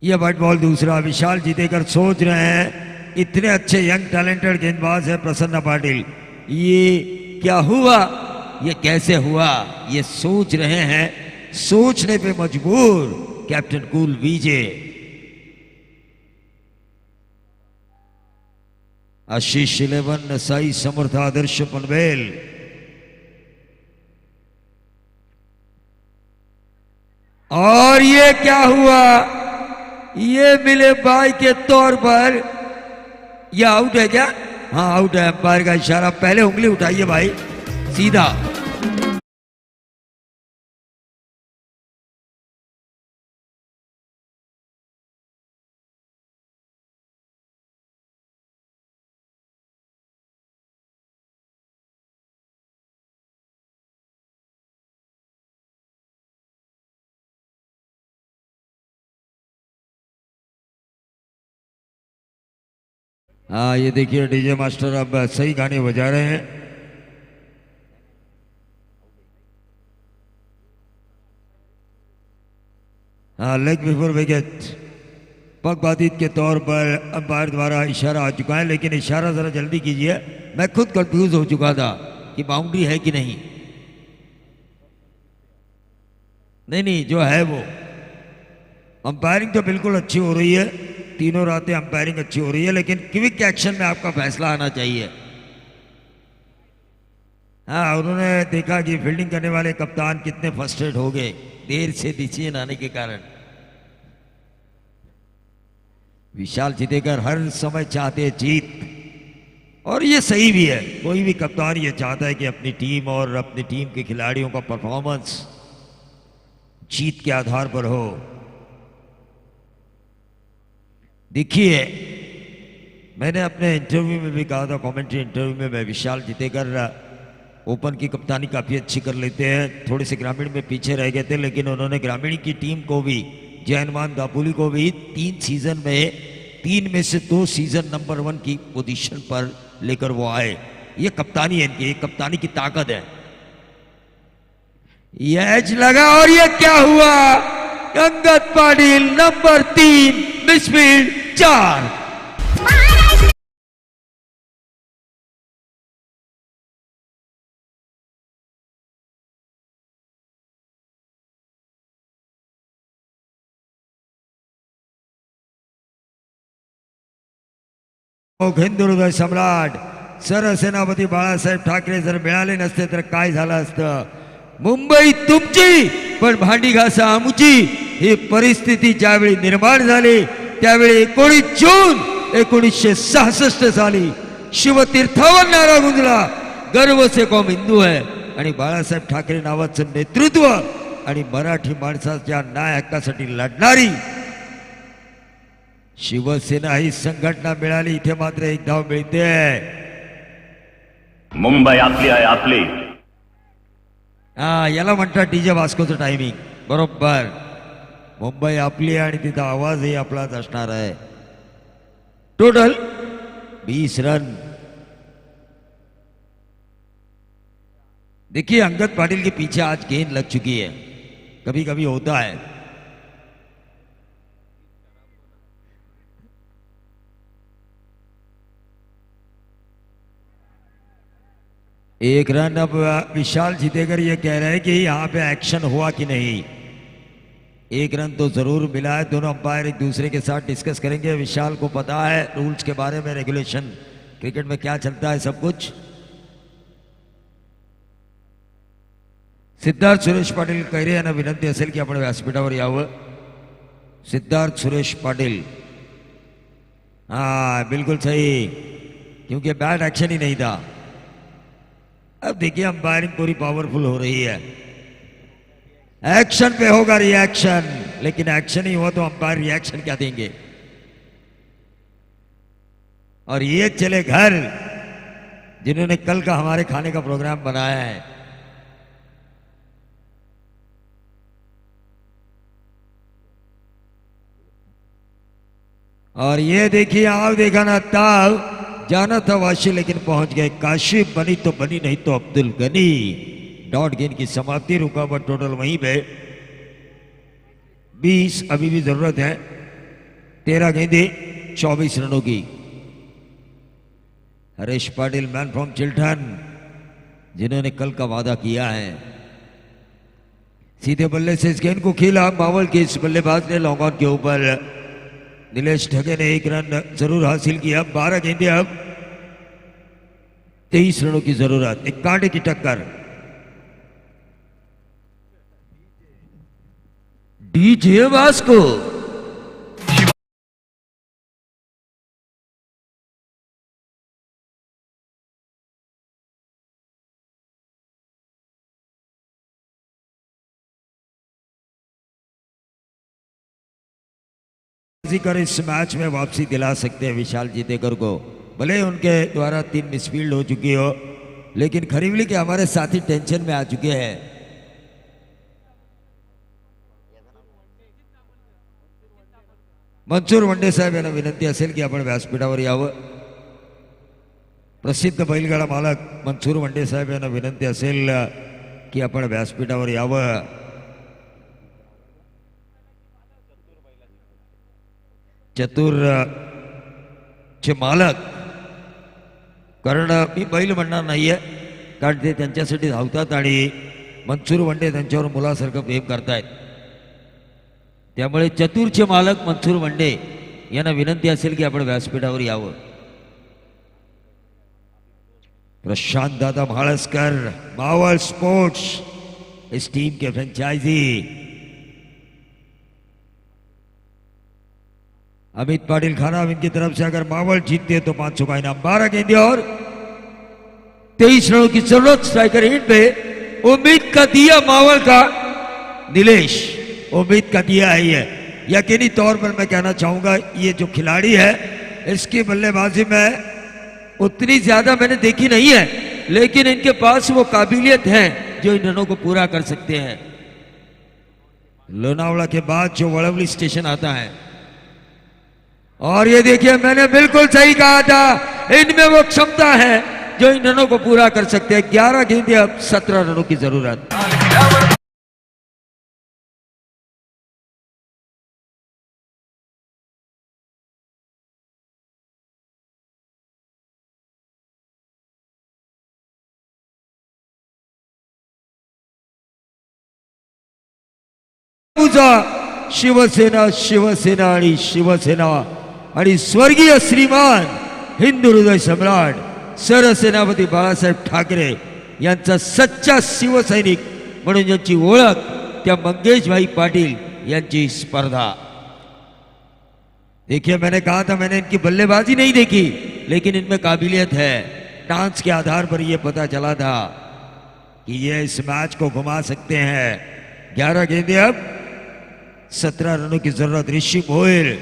S4: ये व्हाइट बॉल दूसरा विशाल जीतेकर सोच रहे हैं इतने अच्छे यंग टैलेंटेड गेंदबाज है प्रसन्ना पाटिल ये क्या हुआ ये कैसे हुआ ये सोच रहे हैं सोचने पे मजबूर कैप्टन कूल विजय। आशीष 11 साई समर्थ आदर्श पनवेल और ये क्या हुआ ये मिले बाई के तौर पर यह आउट है क्या? हाँ आउट है। अंपायर का इशारा पहले उंगली उठाइए भाई सीधा। हाँ ये देखिए डीजे मास्टर अब सही गाने बजा रहे हैं। हाँ लेग बिफोर विकेट पक्षपातित के तौर पर अंपायर द्वारा इशारा आ चुका है लेकिन इशारा जरा जल्दी कीजिए। मैं खुद कंफ्यूज हो चुका था कि बाउंड्री है कि नहीं। नहीं जो है वो अंपायरिंग तो बिल्कुल अच्छी हो रही है। तीनों रातें अंपायरिंग अच्छी हो रही है लेकिन क्विक एक्शन में आपका फैसला आना चाहिए। हाँ उन्होंने देखा कि फील्डिंग करने वाले कप्तान कितने फ्रस्ट्रेट हो गए देर से डिसीजन आने के कारण। विशाल जीतेकर हर समय चाहते हैं जीत और ये सही भी है। कोई भी कप्तान ये चाहता है कि अपनी टीम और अपनी टीम के खिलाड़ियों का परफॉर्मेंस जीत के आधार पर हो। देखिए मैंने अपने इंटरव्यू में भी कहा था कमेंट्री इंटरव्यू में मैं विशाल जीतेकर ओपन की कप्तानी काफ़ी अच्छी कर लेते हैं। थोड़े से ग्रामीण में पीछे रह गए थे लेकिन उन्होंने ग्रामीण की टीम को भी जयनमान दापोली को भी 3 सीजन में 3 में से 2 सीजन नंबर 1 की पोजीशन पर लेकर वो आए। ये कप्तानी है इनकी कप्तानी की ताकत है। ये एज लगा और ये क्या हुआ अंगद पाटिल नंबर 3 मिसफील्ड 4। हिंदुहृदय सम्राट सरसेनापती बाळासाहेब ठाकरे जर मिळाले नसते तर काय झालं असतं। मुंबई तुमची पण भांडी घासा आमुची ही परिस्थिती ज्यावेळी निर्माण झाली त्यावेळी 19 जून 1966 साली शिवतीर्थावर नारा गुंजला गर्व से कौम हिंदू है आणि बाळासाहेब ठाकरे नावाचं नेतृत्व आणि मराठी माणसाच्या न्याय हक्कासाठी लढणारी शिवसेना ही संघटना मिळाली। इथे मात्र एक धाव मिळते।
S9: मुंबई आपली आहे आपली।
S4: हा याला म्हणतात डीजे वास्कोचं टायमिंग बरोबर। मुंबई आपली आणि तिथं आवाजही आपलाच असणार आहे। Total 20 run. देखिए अंगद पाटिल के पीछे आज गेंद लग चुकी है। कभी कभी होता है। एक रन अब विशाल जीतेकर ये कह रहे हैं कि यहाँ पे एक्शन हुआ कि नहीं। एक रन तो जरूर मिला है। दोनों अंपायर एक दूसरे के साथ डिस्कस करेंगे। विशाल को पता है रूल्स के बारे में रेगुलेशन क्रिकेट में क्या चलता है सब कुछ। सिद्धार्थ सुरेश पाटील कैरे यांना विनंती असेल की आपण व्यासपीठावर यावं. सिद्धार्थ सुरेश पाटिल, हाँ बिल्कुल सही, क्योंकि बैट एक्शन ही नहीं था. अब देखिए अंपायरिंग पूरी पावरफुल हो रही है. एक्शन पे होगा रिएक्शन, लेकिन एक्शन ही हुआ तो अंपायर रिएक्शन क्या देंगे. और ये चले घर जिन्होंने कल का हमारे खाने का प्रोग्राम बनाया है. और ये देखिए, आप देखा ना, ताव जाना था वाशी लेकिन पहुंच गए काशी. बनी तो बनी, नहीं तो अब्दुल गनी. डॉट गेंद की समाप्ति, रुकावट टोटल वहीं पे 20. अभी भी जरूरत है 13 गेंदें 24 रनों की. Harish Patil man from Chilton, जिन्होंने कल का वादा किया है. सीधे बल्ले से इस गेंद को खेला. मावल के इस बल्लेबाज ने लॉन्ग ऑन के ऊपर. नीलेश ढगे ने 1 रन जरूर हासिल किया. 12 गेंदें, अब 23 रनों की जरूरत. एक कांटे की टक्कर. डीजे वास्को कर इस मैच में वापसी दिला सकते हैं विशाल जीतेकर को. भले उनके द्वारा 3 मिसफील्ड हो चुकी हो, लेकिन खरीवली के हमारे साथी टेंशन में आ चुके हैं. मनसूर वंडे साहेब यांना विनंती असेल की आपण व्यासपीठावर यावं. प्रसिद्ध बैलगाडा मालक मनसूर वंडे साहेब यांना विनंती असेल की आपण व्यासपीठावर यावं. चतुर चे मालक, कारण मी बैल म्हणणार नाहीये, कारण ते त्यांच्यासाठी धावतात आणि मनसूर वंडे त्यांच्यावर मुलासारखं प्रेम करतायत. त्यामुळे चतुरचे मालक मनसूर वंडे यांना विनंती असेल की आपण व्यासपीठावर यावं. प्रशांत दादा म्हाळसकर, मावळ स्पोर्ट्स, इस टीम के फ्रेंचाइजी. अमित पाटिल खाना इनकी तरफ से अगर मावल जीतते तो 500 का इनाम. 12 गेंदें और 23 रनों की जरूरत. स्ट्राइकर हिट पे उम्मीद का दिया मावल का नीलेश, उम्मीद का दिया है. ये यकीनी तौर पर मैं कहना चाहूंगा, ये जो खिलाड़ी है इसकी बल्लेबाजी में उतनी ज्यादा मैंने देखी नहीं है, लेकिन इनके पास वो काबिलियत है जो इन रनों को पूरा कर सकते हैं. लोनावला के बाद जो वड़वली स्टेशन आता है, और ये देखिए मैंने बिल्कुल सही कहा था, इनमें वो क्षमता है जो इन रनों को पूरा कर सकते हैं. 11 गेंदें, अब 17 रनों की जरूरत. शिवसेना, शिवसेना आणि शिवसेना आणि स्वर्गीय श्रीमान हिंदू हृदय सम्राट सरसेनापती बाळासाहेब ठाकरे यांचा सच्चा शिवसैनिक म्हणून यांची ओळख त्या मंगेशभाई पाटिल यांची स्पर्धा. देखिए मैंने कहा था, मैंने इनकी बल्लेबाजी नहीं देखी, लेकिन इनमें काबिलियत है. डांस के आधार पर यह पता चला था कि ये इस मैच को घुमा सकते हैं. 11 गेंदें, अब 17 रनों की जरूरत. ऋषि मोहिल,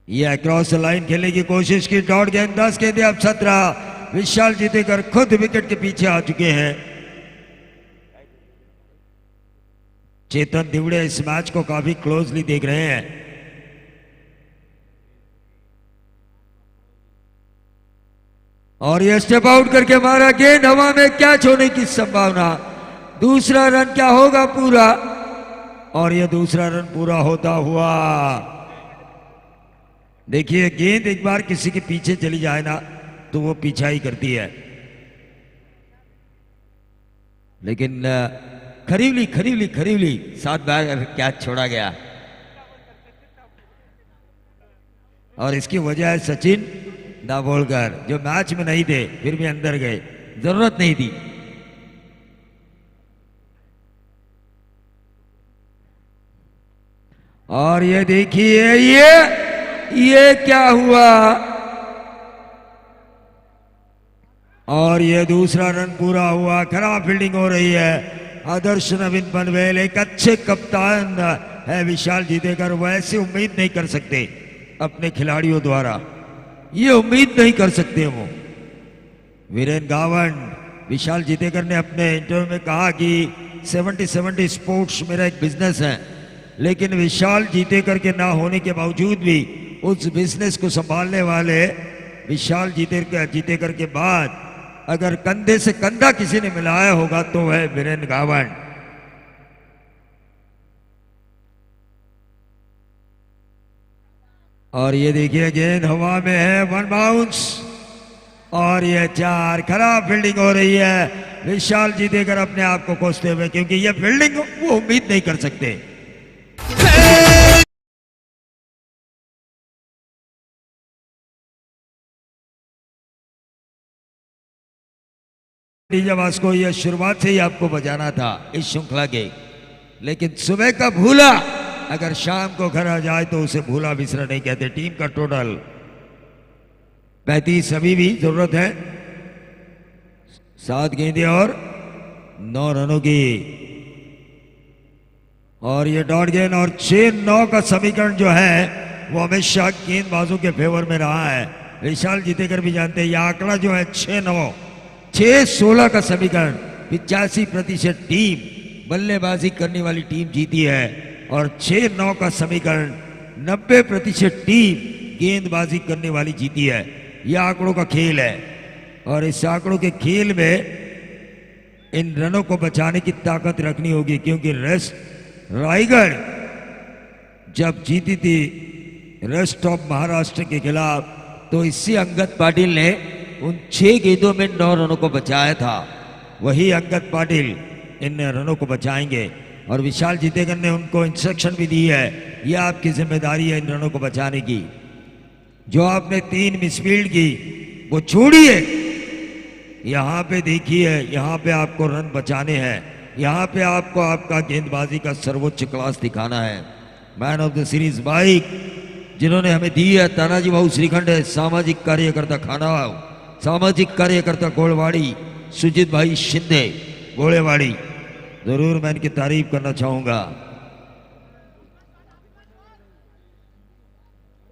S4: ये अक्रॉस लाइन खेलने की कोशिश की. डॉट गेंद, 10 गेंदें, अब 17. विशाल जीतेकर खुद विकेट के पीछे आ चुके हैं. चेतन दिवड़े इस मैच को काफी क्लोजली देख रहे हैं. और ये स्टेप आउट करके मारा. गेंद हवा में, कैच होने की संभावना. दूसरा रन क्या होगा पूरा, और यह दूसरा रन पूरा होता हुआ. देखिए गेंद एक बार किसी के पीछे चली जाए ना तो वो पीछा ही करती है, लेकिन खरीवली खरीवली खरीवली 7 बार कैच छोड़ा गया. और इसकी वजह है सचिन दाभोलकर, जो मैच में नहीं थे फिर भी अंदर गए. जरूरत नहीं थी। और ये देखिए ये क्या हुआ, और ये दूसरा रन पूरा हुआ। खराब फील्डिंग हो रही है। आदर्श नवीन पनवेल एक अच्छे कप्तान है विशाल जीतेकर, वैसे उम्मीद नहीं कर सकते अपने खिलाड़ियों द्वारा, ये उम्मीद नहीं कर सकते वो। वीरेन गावन, विशाल जीतेकर ने अपने इंटरव्यू में कहा कि 70-70 स्पोर्ट्स मेरा एक बिजनेस है, लेकिन विशाल जीतेकर के ना होने के बावजूद भी उस बिजनेस को संभालने वाले विशाल जीतेकर के बाद अगर कंधे से कंधा किसी ने मिलाया होगा तो है वीरेन गावन। और ये देखिए गेंद हवा में है, 1 बाउंस, और ये 4। खराब फील्डिंग हो रही है। विशाल जीतेकर अपने आप को कोसते हुए, क्योंकि ये फील्डिंग वो उम्मीद नहीं कर सकते। वास्को यह शुरुआत से ही आपको बजाना था इस श्रृंखला के, लेकिन सुबह का भूला अगर शाम को घर आ जाए तो उसे भूला बिसरा नहीं कहते। टीम का टोटल 35 अभी भी जरूरत है 7 गेंदें और 9 रनों की, और ये डॉट गेंद और 6-9 का समीकरण जो है वो हमेशा गेंदबाजों के फेवर में रहा है। विशाल जीतेकर भी जानते हैं यह आंकड़ा जो है 6-9 6-16 का समीकरण 85% टीम बल्लेबाजी करने वाली टीम जीती है, और 6-9 का समीकरण 90% टीम गेंदबाजी करने वाली जीती है। यह आंकड़ों का खेल है, और इस आंकड़ों के खेल में इन रनों को बचाने की ताकत रखनी होगी, क्योंकि रायगढ़ जब जीती थी रेस्ट ऑफ महाराष्ट्र के खिलाफ तो इसी अंगद पाटिल ने उन 6 गेंदों में 9 रनों को बचाया था। वही अंगद पाटिल इन रनों को बचाएंगे, और विशाल जीतेकर ने उनको इंस्ट्रक्शन भी दी है, यह आपकी जिम्मेदारी है इन रनों को बचाने की। जो आपने 3 मिसफील्ड की वो छोड़िए, यहां पे देखिए, यहां पे आपको रन बचाने हैं, यहां पे आपको आपका गेंदबाजी का सर्वोच्च क्लास दिखाना है। Man of the series bike जिन्होंने हमें दी है तानाजी भाऊ श्रीखंड है, सामाजिक कार्यकर्ता खानावाव, सामाजिक कार्यकर्ता गोलवाड़ी, सुजीत भाई शिंदे गोलेवाड़ी, जरूर मैं इनकी तारीफ करना चाहूंगा।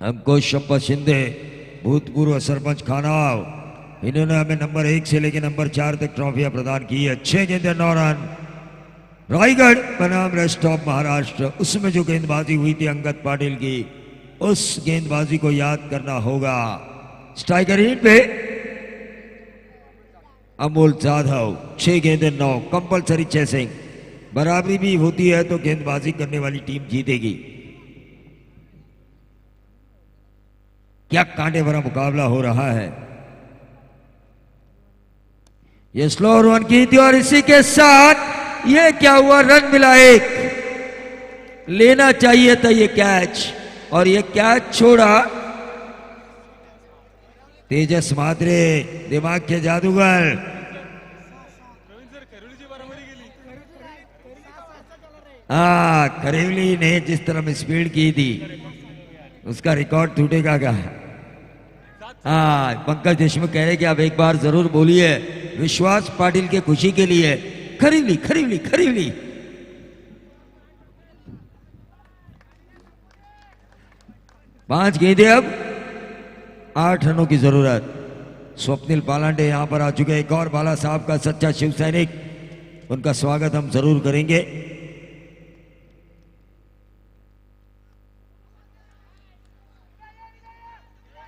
S4: हमको शंपा शिंदे भूतपूर्व सरपंच खानावाव, इन्होंने हमें नंबर 1 से लेकर नंबर 4 तक ट्रॉफियां प्रदान की है। 6 गेंदें 9 रन। रायगढ़ बनाम रेस्ट ऑफ महाराष्ट्र, उसमें जो गेंदबाजी हुई थी अंगद पाटिल की, उस गेंदबाजी को याद करना होगा। स्ट्राइकर इन पे अमोल जाधव, 6 गेंदें 9, कंपलसरी चेसिंग। बराबरी भी होती है तो गेंदबाजी करने वाली टीम जीतेगी। क्या कांटे भरा मुकाबला हो रहा है। ये स्लो रन की थी, और इसी के साथ ये क्या हुआ, रन मिला 1। लेना चाहिए था ये कैच, और ये कैच छोड़ा तेजस मात्रे, दिमाग के जादूगर। करेवली ने जिस तरह स्पीड की थी उसका रिकॉर्ड टूटेगा क्या। पंकज देशमुख कह रहे कि आप एक बार जरूर बोलिए विश्वास पाटिल के खुशी के लिए, खरीवली खरीवली खरीवली। पांच गेंदें, अब 8 रनों की जरूरत। स्वप्निल पालांडे यहां पर आ चुके हैं। एक और बाला साहब का सच्चा शिव सैनिक, उनका स्वागत हम जरूर करेंगे।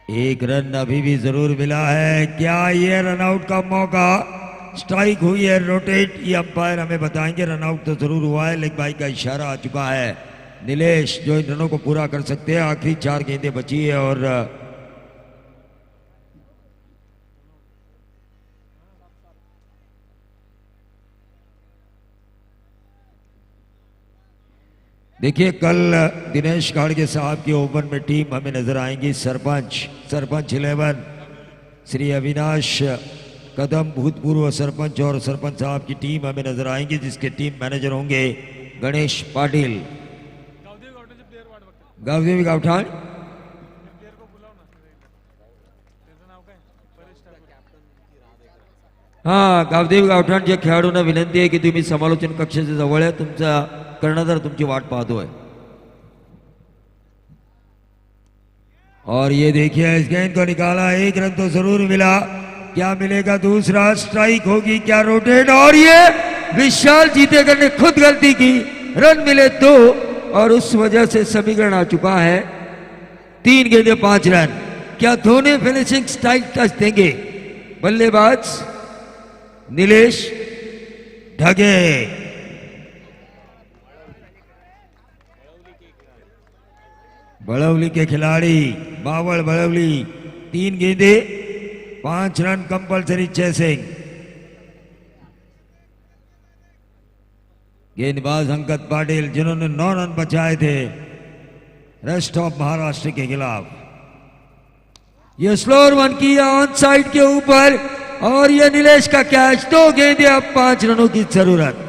S4: एक रन अभी भी जरूर मिला है। क्या ये रनआउट का मौका, स्ट्राइक हुई है, रोटेट, ये अंपायर हमें बताएंगे। रनआउट तो जरूर हुआ है, लेग बाई का इशारा आ चुका है। नीलेश जो इन रनों को पूरा कर सकते हैं, आखिरी 4 गेंदें बची है। और देखिए कल दिनेश गाड़गे साहब की ओपन में टीम हमें नजर आएंगी। सरपंच 11 श्री अविनाश कदम भूतपूर्व सरपंच और सरपंच साहब की टीम हमें नजर आएंगी, जिसके टीम मैनेजर होंगे गणेश पाटिल। गावदेवी गावठाण हा, गावदेवी गावठाणच्या खेळाडूंना विनंती आहे की तुम्ही समालोचन कक्षाच्या जवळ आहे, तुमचा कर्णधार तुमची वाट पाहतोय। और ये देखिए इस गेंद को निकाला, एक रन तो जरूर मिला, क्या मिलेगा दूसरा? स्ट्राइक होगी क्या? रोटेट, और ये विशाल जीतेकर ने खुद गलती की, रन मिले 2 और उस वजह से समीकरण आ चुका है 3 गेंदे 5 रन। क्या दोनों फिनिशिंग स्टाइल टच देंगे? बल्लेबाज नीलेश ढगे, बड़ौली के खिलाड़ी बावल बड़ौली, 3 गेंदे 5 रन कंपल्सरी चेसिंग। गेंदबाज अंकित पाटिल जिन्होंने 9 रन बचाए थे रेस्ट ऑफ महाराष्ट्र के खिलाफ। ये स्लोअर वन किया ऑन साइड के ऊपर, और ये नीलेश का कैच, 2 गेंदे अब 5 रनों की जरूरत।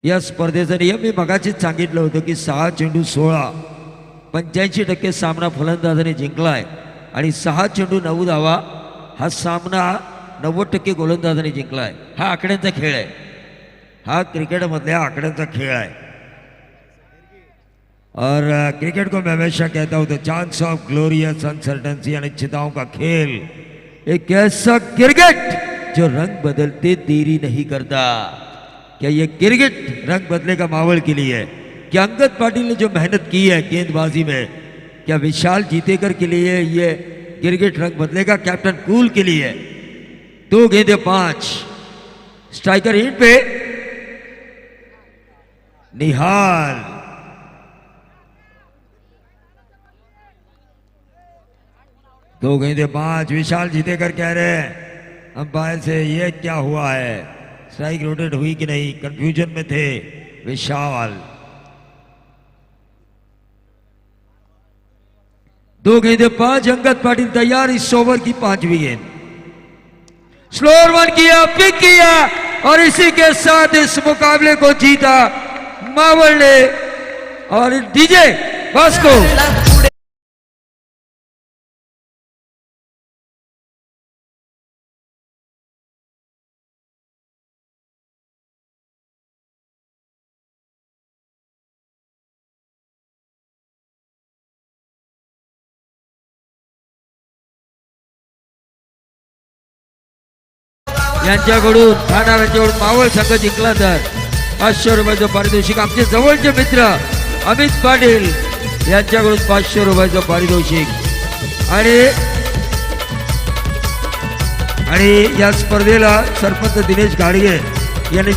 S4: या स्पर्धेचा नियम मी मगाशीच सांगितलं होतं की 6 चेंडू 16, 85% सामना फलंदाजाने जिंकलाय आणि 6 चेंडू 9 धावा हा सामना 90% गोलंदाजाने जिंकलाय। हा आकड्यांचा खेळ आहे, हा क्रिकेटमधल्या आकड्यांचा खेळ आहे। और क्रिकेट को मैं हमेशा कहता हूं, the chance of glorious uncertainty, अनिश्चितताओं का खेल, एक ऐसा क्रिकेट जो रंग बदलते देरी नहीं करता। क्या ये क्रिकेट रंग बदलेगा मावल के लिए? क्या अंकित पाटिल ने जो मेहनत की है गेंदबाजी में, क्या विशाल जीतेकर के लिए ये क्रिकेट रंग बदलेगा? कैप्टन कूल के लिए 2 गेंदे 5, स्ट्राइकर हिट पे निहाल, दो गेंदे 5, विशाल जीतेकर कह रहे हैं अंपायर से ये क्या हुआ है, स्ट्राइक रोटेट हुई कि नहीं, कंफ्यूजन में थे विशाल। 2 गेंदे 5, अंकित पाटिल तैयार इस ओवर की 5वीं गेंद। स्लोअर वन किया, पिक किया, और इसी के साथ इस मुकाबले को जीता मावल ने। और डीजे वास्को यांच्याकडून ठाणा यांच्याकडून मावळ संघ जिंकला तर 500 रुपयाचं पारितोषिक। आमचे जवळचे मित्र अमित पाटील यांच्याकडून 500 रुपयाचं पारितोषिक। आणि या स्पर्धेला सरपंच दिनेश गाडगे यांनी